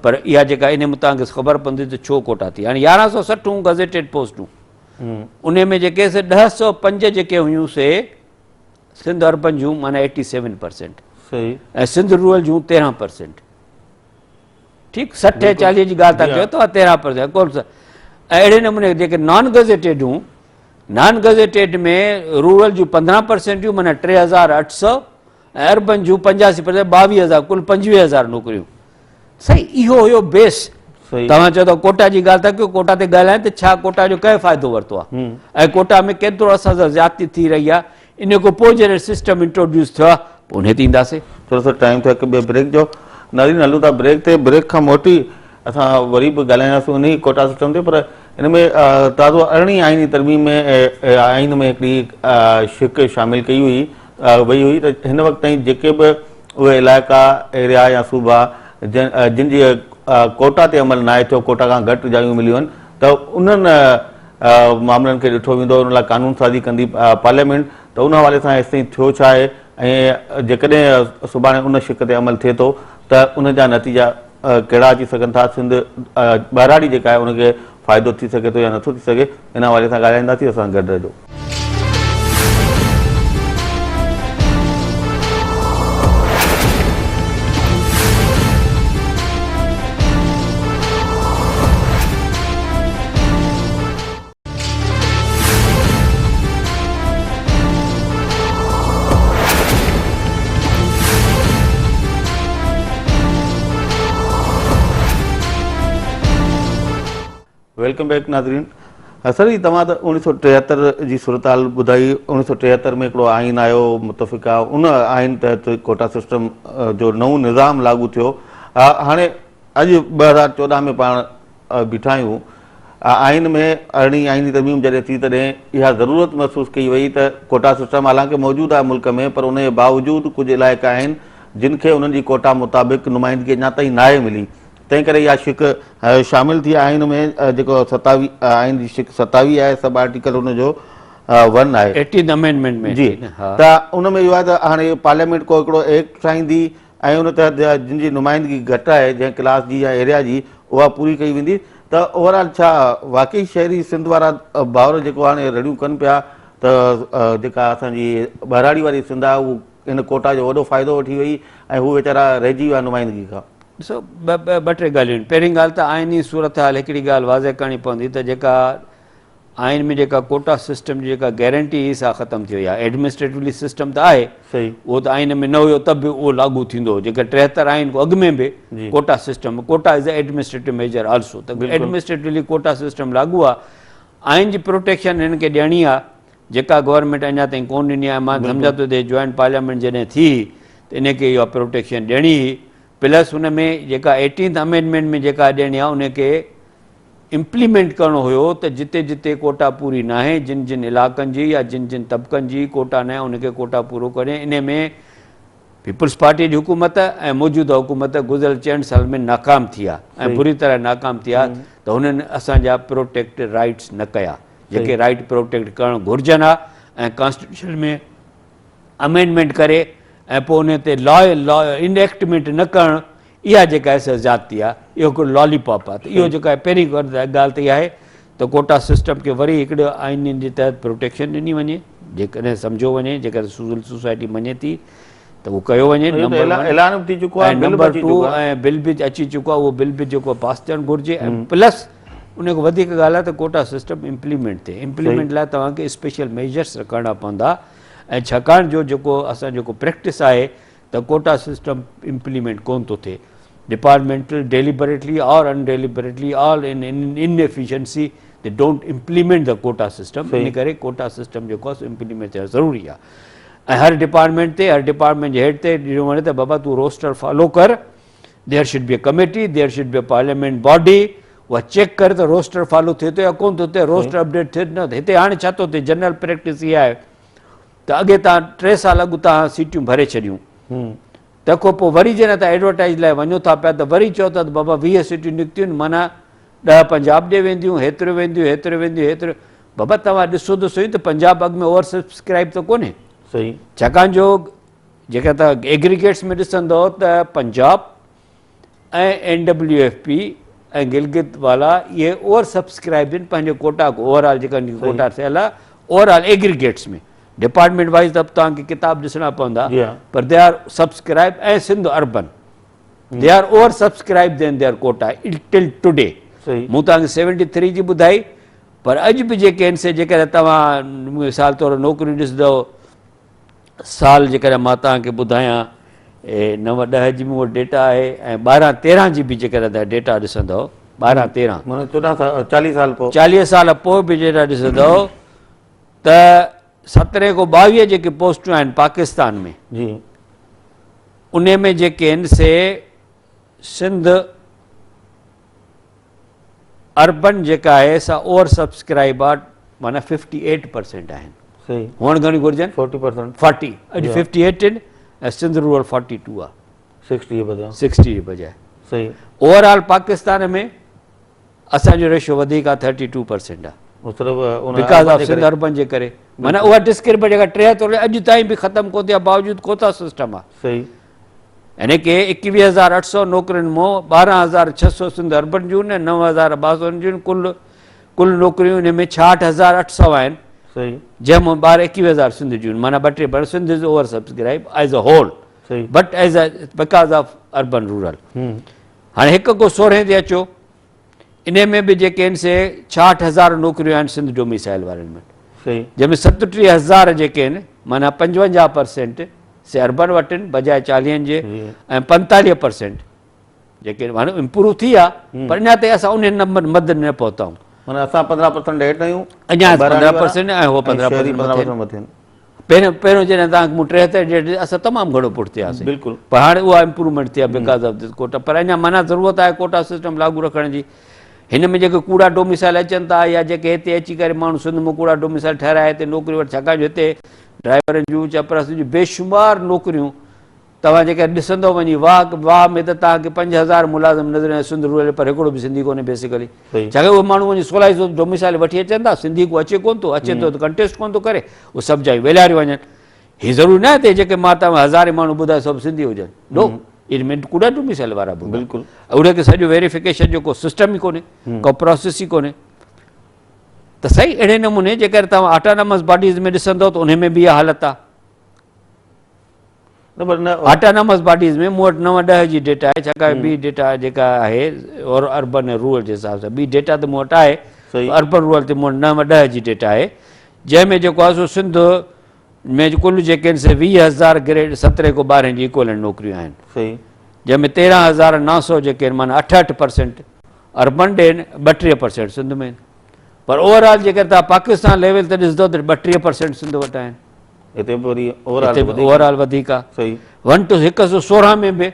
पर इहा जेका इन में तव्हांखे ख़बर पवंदी त छो कोटा थी। हाणे 1160 गज़ेटेड पोस्टूं उन में जेके 1005 जेके हुयूं से सिंध अर्बन जूं, माना 87%। ऐं सिंध रूरल जूं 13%। ठीकु 60 40 जी ॻाल्हि था कयो त 13%। कोन ऐं अहिड़े नमूने जेके नॉन गज़ेटेड हुयूं, नॉन गज़ेटेड में रूरल जूं 15% हुयूं, माना 3,800 ऐं अर्बन जूं 85% 22,000 कुल 25,000 नौकरियूं। सही इहो हुयो बेस। तव्हां चओ था कोटा जी ॻाल्हि था कयो, कोटा ते ॻाल्हायो त छा कोटा जो कंहिं फ़ाइदो वरितो आहे ऐं कोटा में केतिरो असां सां ज़्यादती थी रही आहे। इन खां पोइ जॾहिं सिस्टम इंट्रोड्यूस थियो आहे पोइ उन ते ईंदासीं। थोरो सो टाइम थियो हिकु ॿिए ब्रेक जो, नरीन हलूं था ब्रेक ते। ब्रेक खां मोटी असां वरी बि ॻाल्हाईंदासीं उन ई कोटा सिस्टम ते। पर हिन में ताज़ो 18वीं आईनी तरमीम में आइन में हिकिड़ी शिक शामिलु कई हुई वई हुई त हिन वक़्त ताईं जेके बि उहे इलाइक़ा एरिया या सूबा जिन जी कोटा ते अमल न आहे थियो, कोटा खां घटि जायूं मिलियूं आहिनि, त उन्हनि मामलनि खे ॾिठो वेंदो, उन लाइ कानून साज़ी कंदी पार्लियामेंट। त उन हवाले सां हेसिताईं थियो छा आहे ऐं जेकॾहिं सुभाणे उन शिक ते अमल थिए थो त उन जा नतीजा कहिड़ा अची सघनि था, सिंध ॿाहिराड़ी जेका आहे उनखे फ़ाइदो थी सघे थो या नथो थी सघे, इन हवाले सां ॻाल्हाईंदासीं। असां गॾु रहजो। वेलकम बैक नाज़रीन। सर जी तव्हां त 1973 जी सूरत हाल ॿुधाई। 1973 में हिकिड़ो आइन आयो मुतफ़िक़ा, उन आइन तहत कोटा सिस्टम जो नओं निज़ाम लागू थियो। हाणे अॼु 2014 में पाण बीठा आहियूं। आइन में अरिड़हीं आइनी तरमीम जॾहिं थी तॾहिं इहा ज़रूरत महसूसु कई वई त कोटा सिस्टम हालांकि मौजूदु आहे मुल्क में, पर उन जे बावजूदि कुझु इलाइक़ा आहिनि जिन खे उन्हनि जी कोटा मुताबिक़ नुमाइंदगी अञा ताईं नाहे मिली। तंहिं करे इहा शिक शामिलु थी आइन में, जेको 27 आइन जी शिक 27 आहे, सब आर्टिकल हुनजो 1 आहे 18 अमेंडमेंट में जी। त उन में इहो आहे त हाणे पार्लियामेंट को हिकिड़ो एक्ट ठाहींदी ऐं उन तहत जिन जी नुमाइंदगी घटि आहे, जंहिं क्लास जी या एरिया जी, उहा पूरी कई वेंदी। त ओवरऑल छा वाकई शहरी सिंध वारा भाउर जेको हाणे रड़ियूं कनि पिया त जेका असांजी बहिराड़ी वारी सिंध आहे उहो इन कोटा जो वॾो फ़ाइदो वठी वई ऐं हू वीचारा रहिजी विया नुमाइंदगी खां? ॾिसो ॿ टे ॻाल्हियूं आहिनि। पहिरीं ॻाल्हि त आइनी सूरत हाल हिकिड़ी ॻाल्हि वाज़े करणी पवंदी त जेका आइन में जेका कोटा सिस्टम जी जेका गारंटी सा ख़तमु थी वई आहे। एडमिनिस्ट्रेटिवली सिस्टम त आहे, सही, उहो त आइन में न हुयो त बि उहो लागू थींदो। जेका 73 आइन अॻु में बि quota system, quota is a administrative measure also, त एडमिनिस्ट्रेटिवली कोटा सिस्टम लागू आहे। आइन जी प्रोटेक्शन हिन खे ॾियणी आहे, जेका गवर्नमेंट अञा ताईं कोन ॾिनी आहे। मां सम्झां थो त जॉइंट पार्लियामेंट जॾहिं थी त इनखे इहा प्रोटेक्शन ॾियणी हुई। प्लस हुन में जेका 18th अमेंडमेंट में जेका ॾियणी आहे उनखे इम्प्लीमेंट करणो हुयो त जिते जिते कोटा पूरी न आहे, जिन जिन इलाइक़नि जी या जिन जिन तबक़नि जी कोटा न आहे, उनखे कोटा पूरो करे। इन में पीपल्स पार्टी जी हुकूमत ऐं मौजूदा हुकूमत गुज़िरियल 4 साल में नाकाम थी आहे ऐं बुरी तरह नाकाम थी आहे। त हुननि असांजा प्रोटेक्ट राइट्स न कया, जेके राइट प्रोटेक्ट करणु घुरिजनि आहे, ऐं कॉन्स्टिट्यूशन में अमेंडमेंट करे ऐं पोइ उन ते लॉ इनएक्टमेंट न करणु, इहा जेका आहे ज़्यादती आहे, इहो हिकिड़ो लॉलीपॉप आहे। त इहो जेका आहे पहिरीं ॻाल्हि त इहा आहे त कोटा सिस्टम खे वरी हिकिड़े आइननि जे तहत प्रोटेक्शन ॾिनी वञे, जेकॾहिं सम्झो वञे, जेकॾहिं सिविल सोसाइटी मञे थी त उहो कयो वञे। नंबर 2 ऐं बिल बि अची चुको आहे, उहो बिल बि जेको पास थियणु घुरिजे। ऐं प्लस उन खां वधीक ॻाल्हि आहे त कोटा सिस्टम इम्प्लीमेंट थिए। इम्प्लीमेंट लाइ तव्हांखे स्पेशल मेजर्स करणा पवंदा, ऐं छाकाणि जो जेको असां जेको प्रैक्टिस आहे त कोटा सिस्टम इम्प्लीमेंट कोन थो थिए। Departmental deliberately or undeliberately all in inefficiency they don't implement the quota system. इन करे कोटा सिस्टम जेको आहे इम्प्लीमेंट थियणु ज़रूरी आहे। ऐं हर डिपार्टमेंट ते, हर डिपार्टमेंट जे हेड ते ॾिनो वञे त बाबा तूं रोस्टर फॉलो कर, there should be a committee, there should be a parliament body, उहा चेक कर त रोस्टर फॉलो थिए थो या कोन थो थिए, रोस्टर अपडेट थिए न। हिते हाणे छा थो थिए, जनरल प्रैक्टिस इहा आहे त अॻे तव्हां 3 साल अॻु तव्हां सीटियूं भरे छॾियूं, तंहिंखां पोइ वरी जॾहिं तव्हां एडवर्टाइज़ लाइ वञो था पिया त वरी चओ था त बाबा 20 सीटियूं निकितियूं आहिनि, माना 10 पंजाब ॾे वेंदियूं, हेतिरे वेंदियूं, हेतिरे वेंदियूं, हेतिरे। बाबा तव्हां ॾिसो त सही त पंजाब अॻु में ओवर सब्सक्राइब त कोन्हे। सही, छाकाणि जो जेका तव्हां एग्रीगेट्स में ॾिसंदव त पंजाब ऐं NWFP ऐं गिलगित वाला इहे ओवर सब्सक्राइब आहिनि पंहिंजे कोटा को। ओवरऑल जेका कोटा थियल आहे ओवरऑल एग्रीगेट्स में, डिपार्टमेंट वाइज़ त तव्हांखे किताब ॾिसणा पवंदा, पर दे आर सब्सक्राइब। ऐं Sindh urban they are over subscribe then their quota till today. मूं तव्हांखे 73 जी ॿुधाई, पर अॼु बि जेके आहिनि से जेकॾहिं तव्हां मिसाल तौरु नौकिरियूं ॾिसंदव, साल जेकॾहिं मां तव्हांखे ॿुधायां 9-10 जी मूं वटि डेटा आहे, ऐं 12-13 जी बि जेकॾहिं तव्हां डेटा ॾिसंदव, 12-13 40 साल पोइ बि डेटा ॾिसंदव त 17 खां 22 जेके पोस्टूं आहिनि पाकिस्तान में, उन में जेके आहिनि से सिंध अर्बन जेका आहे सा ओवर सब्सक्राइब आहे, माना 58% आहिनि। हुअणु घणी घुरिजनि 40, अॼु 58 आहिनि, ऐं सिंध रूरल 42 आहे, 60 जे बजाए। ओवरऑल पाकिस्तान में असांजो रेशो वधीक आहे, 32% आहे, बिकॉज ऑफ सिंध अर्बन जे करे। माना उहा डिस्क्रिमिनेट जेका 73 अॼु ताईं बि ख़तमु कोन थिया, बावजूदि कोटा सिस्टम आहे। यानी कि 21,800 नौकरियुनि मां 12,600 सिंध अर्बन जूं आहिनि, 9,200 जूं आहिनि। कुल नौकरियूं हिन में 66,800 आहिनि, जंहिंमां 21,000 सिंध जूं आहिनि। माना 2-3 Sindh is over subscribe as a whole, but as a because of urban rural. हाणे हिकु को 16 ते अचो, इन में बि जेके आहिनि से 66,000 नौकरियूं आहिनि सिंध डोमिसाइल वारनि में, जंहिंमें 37,000 जेके आहिनि, माना 55% से अर्बन वटि आहिनि बजाए 40 जे, ऐं 45% जेके माना इम्प्रूव थी आहे, पर अञा ताईं असां उन नंबर मद न पहुता आहियूं। माना असां 15% हेठि आहियूं, अञा बहिराणी वारा 15% ऐं हो 15% 15% मथे आहिनि। पहिरियों जॾहिं तव्हांखे मूं 73 असां तमामु घणो पुठियासीं, बिल्कुलु। पर हाणे उहा इम्प्रूवमेंट थी आहे बिकॉज़ ऑफ दिस कोटा। पर अञा माना ज़रूरत आहे कोटा सिस्टम लागू रखण जी। हिन में जेके कूड़ा डोमिसाइल अचनि था या जेके हिते अची करे माण्हू सिंध में कूड़ा डोमिसाइल ठहिराए हिते नौकिरी वटि, छाकाणि हिते ड्राइवरनि जूं चपरासियुनि जूं बेशुमार नौकिरियूं तव्हां जेके ॾिसंदो वञी वाह में त तव्हांखे 5000 मुलाज़िम नज़र अचे सिंध रूरल, पर हिकिड़ो बि सिंधी कोन्हे बेसिकली। छाकाणि उहे माण्हू वञी 1600 डोमिसाइल वठी अचनि था, सिंधी को अचे कोन थो, अचे थो त कंटेस्ट कोन थो करे, उहे सभु जाइ वेलारे वञनि। हीअ ज़रूरी न आहे हिते जेके मां तव्हां 1000 माण्हू ॿुधाए सभु सिंधी हुजनि, नो, इन में कूड़ा डोमिसाइल वारा बि बिल्कुलु। उनखे सॼो वेरिफिकेशन जो को सिस्टम ई कोन्हे, को प्रोसेस ई कोन्हे। त सही अहिड़े नमूने जेकर तव्हां ऑटोनॉमस बॉडीज़ में ॾिसंदव त उन में बि इहा हालत आहे। ऑटोनॉमस बॉडीज़ में मूं वटि 9-10 जी डेटा आहे, छाकाणि ॿी डेटा जेका आहे और अर्बन ऐं रूरल जे हिसाब सां ॿी डेटा त मूं वटि आहे, अर्बन रूरल ते मूं वटि 9-10 जी डेटा आहे, जंहिंमें जेको आहे सो सिंध में कुल जेके आहिनि से 20,000 ग्रेड 17 को 12 जी इक्वलेंट नौकिरियूं आहिनि, जंहिंमें 13,900 जेके आहिनि माना 68% अर्बन ॾे आहिनि, 32% सिंध में आहिनि। पर ओवरऑल जेकर तव्हां पाकिस्तान लेवल ते ॾिसंदो त 32% सिंध वटि आहिनि, हिते वरी ओवरऑल वधीक आहे। 1:116 में बि,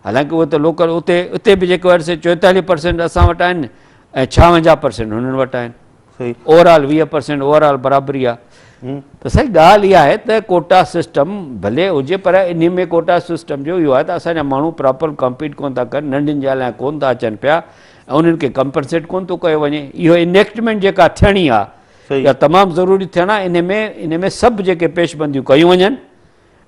हालांकि उहे त लोकल उते बि जेको आहे 44% असां वटि आहिनि ऐं 56% हुननि वटि आहिनि, ओवरऑल 20% ओवरऑल बराबरी आहे। त सही ॻाल्हि इहा आहे त कोटा सिस्टम भले हुजे, पर इन में कोटा सिस्टम जो इहो आहे त असांजा माण्हू प्रॉपर कॉम्पीट कोन था कनि, नंढियुनि जे लाइ कोन था अचनि पिया ऐं उन्हनि खे कंपनसेट कोन थो कयो वञे। इहो इनेक्टमेंट जेका थियणी आहे इहा तमामु ज़रूरी थियणु आहे। इन में सभु जेके पेशबंदियूं कयूं वञनि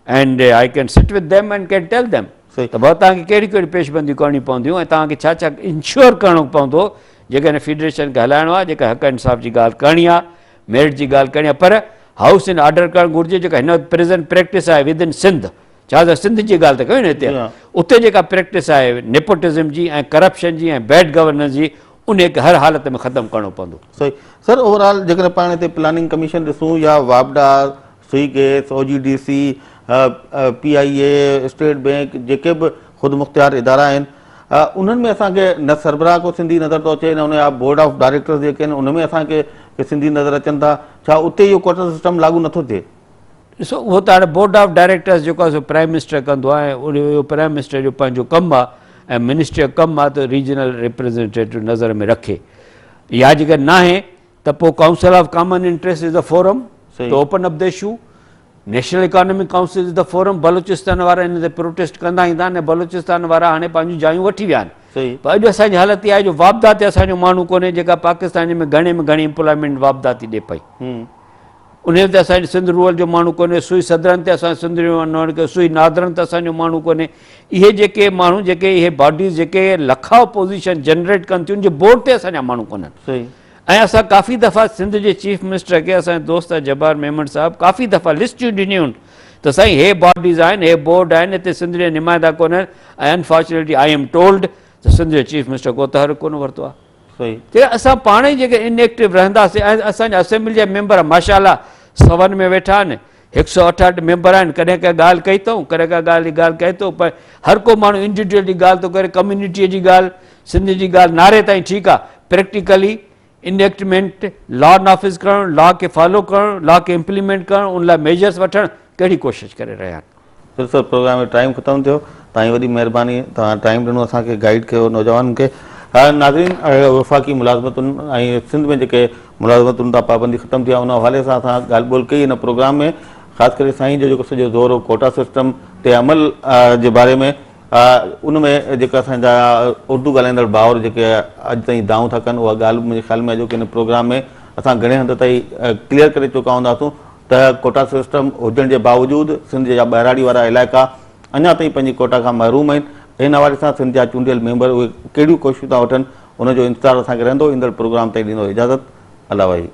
and I can sit with them and can tell them त भाउ तव्हांखे कहिड़ी कहिड़ी पेशबंदियूं करिणी पवंदियूं ऐं तव्हांखे छा छा इंश्योर करिणो पवंदो जेकॾहिं फेडरेशन खे हलाइणो आहे, जेका हक़ इंसाफ़ जी ॻाल्हि करणी आहे, मेरिट जी ॻाल्हि करणी आहे, पर हाउस इन ऑर्डर करणु घुरिजे। जेका हिन वक़्तु प्रेज़ेंट प्रैक्टिस आहे विद इन सिंध, छा त सिंध जी ॻाल्हि त कयूं न हिते, उते जेका प्रैक्टिस आहे नेपोटिज़म जी ऐं करप्शन जी ऐं बैड गवर्नेंस जी, उनखे हर हालत में ख़तमु करिणो पवंदो। सही सर, ओवरऑल जेकॾहिं पाण हिते प्लानिंग कमीशन ॾिसूं या वापडा, सुई gas, OGDC, PIA, state bank, जेके बि ख़ुदि मुख़्तियार इदारा आहिनि, उन्हनि में असांखे न सरबराह को सिंधी नज़र थो अचे, न उनजा बोर्ड ऑफ डायरेक्टर्स जेके आहिनि उनमें असांखे सिंधी नज़र अचनि था। छा उते इहो कोटा सिस्टम लागू नथो थिए? ॾिसो, उहो त हाणे बोर्ड ऑफ डायरेक्टर्स जेको आहे सो प्राइम मिनिस्टर कंदो आहे, उहो प्राइम मिनिस्टर जो पंहिंजो कमु आहे ऐं मिनिस्ट्री जो कमु आहे त रीजनल रिप्रेज़ेंटेटिव नज़र में रखे। या जेकर न आहे त पोइ council of common interest is the forum to open up the issue, national economic council is the forum. Balochistan वारा इन ते प्रोटेस्ट कंदा ईंदा आहिनि, बलूचिस्तान वारा हाणे पंहिंजूं जायूं वठी विया आहिनि। पर अॼु असांजी हालत इहा आहे जो वापदा ते असांजो माण्हू कोन्हे, जेका पाकिस्तान में घणी एम्प्लॉयमेंट वापदा थी ॾे पई, उन ते असांजे सिंध रूरल जो माण्हू कोन्हे, सुई सदरनि ते असां सिंध जो सुई नादरनि ते असांजो माण्हू कोन्हे। इहे जेके माण्हू जेके इहे बॉडीज़ जेके लखा पोज़ीशन जनरेट कनि थियूं, जे बोर्ड ते असांजा माण्हू कोन्हनि। ऐं असां काफ़ी दफ़ा सिंध जे चीफ मिनिस्टर खे, असांजे दोस्त जब्बार मेमन साहिबु काफ़ी दफ़ा लिस्टियूं ॾिनियूं आहिनि त साईं हे बॉडीज़ आहिनि, हे बोर्ड आहिनि, हिते सिंध जा नुमाइंदा कोन्हनि ऐं अनफॉर्चुनेटली आई एम टोल्ड त सिंध जो चीफ मिनिस्टर को तहरीक कोन वरितो आहे। त असां पाण ई जेके इनएक्टिव रहंदासीं ऐं असांजा असेंबली जा मेंबर माशाअल्लाह 100 में वेठा आहिनि, 168 मेंबर आहिनि, कॾहिं का ॻाल्हि कई अथऊं, कॾहिं का ॻाल्हि कई अथऊं, पर हर को माण्हू इंडिविजुअल जी ॻाल्हि थो करे, कम्यूनिटीअ जी ॻाल्हि, सिंध जी ॻाल्हि नारे ताईं ठीकु आहे, प्रैक्टिकली इनएक्टमेंट लॉ नाफ़िज़ करणु, लॉ खे फॉलो करणु, लॉ खे इम्प्लीमेंट करणु, उन लाइ मेजर्स वठणु, कहिड़ी कोशिशि करे रहिया आहिनि। फिर सर, प्रोग्राम में टाइम ख़तमु थियो, तव्हांजी वॾी महिरबानी, तव्हां टाइम ॾिनो असांखे, गाइड कयो नौजवाननि खे। नाज़रीन, वफ़ाक़ी मुलाज़मतुनि ऐं सिंध में जेके मुलाज़मतुनि तां पाबंदी ख़तमु थी आहे, उन हवाले सां असां ॻाल्हि ॿोल कई हिन प्रोग्राम में। ख़ासि करे साईं जो जेको सॼो ज़ोर हो कोटा सिस्टम ते अमल जे बारे में, उन में जेका असांजा उर्दू ॻाल्हाईंदड़ भाउर जेके अॼु ताईं दाऊं था कनि, उहा ॻाल्हि मुंहिंजे ख़्याल में जेके हिन प्रोग्राम में असां घणे हंधि ताईं क्लियर करे चुका हूंदासीं त कोटा सिस्टम हुजण जे बावजूदि सिंध जा ॿाहिराड़ी वारा इलाइक़ा अञा ताईं पंहिंजी कोटा खां महरूम आहिनि। हिन हवाले सां सिंध जा चूंडियल मेंबर उहे कहिड़ियूं कोशिशूं था वठनि, उनजो इंतज़ारु असांखे रहंदो। ईंदड़ प्रोग्राम ताईं ॾींदो इजाज़त। अल्लाह वाही।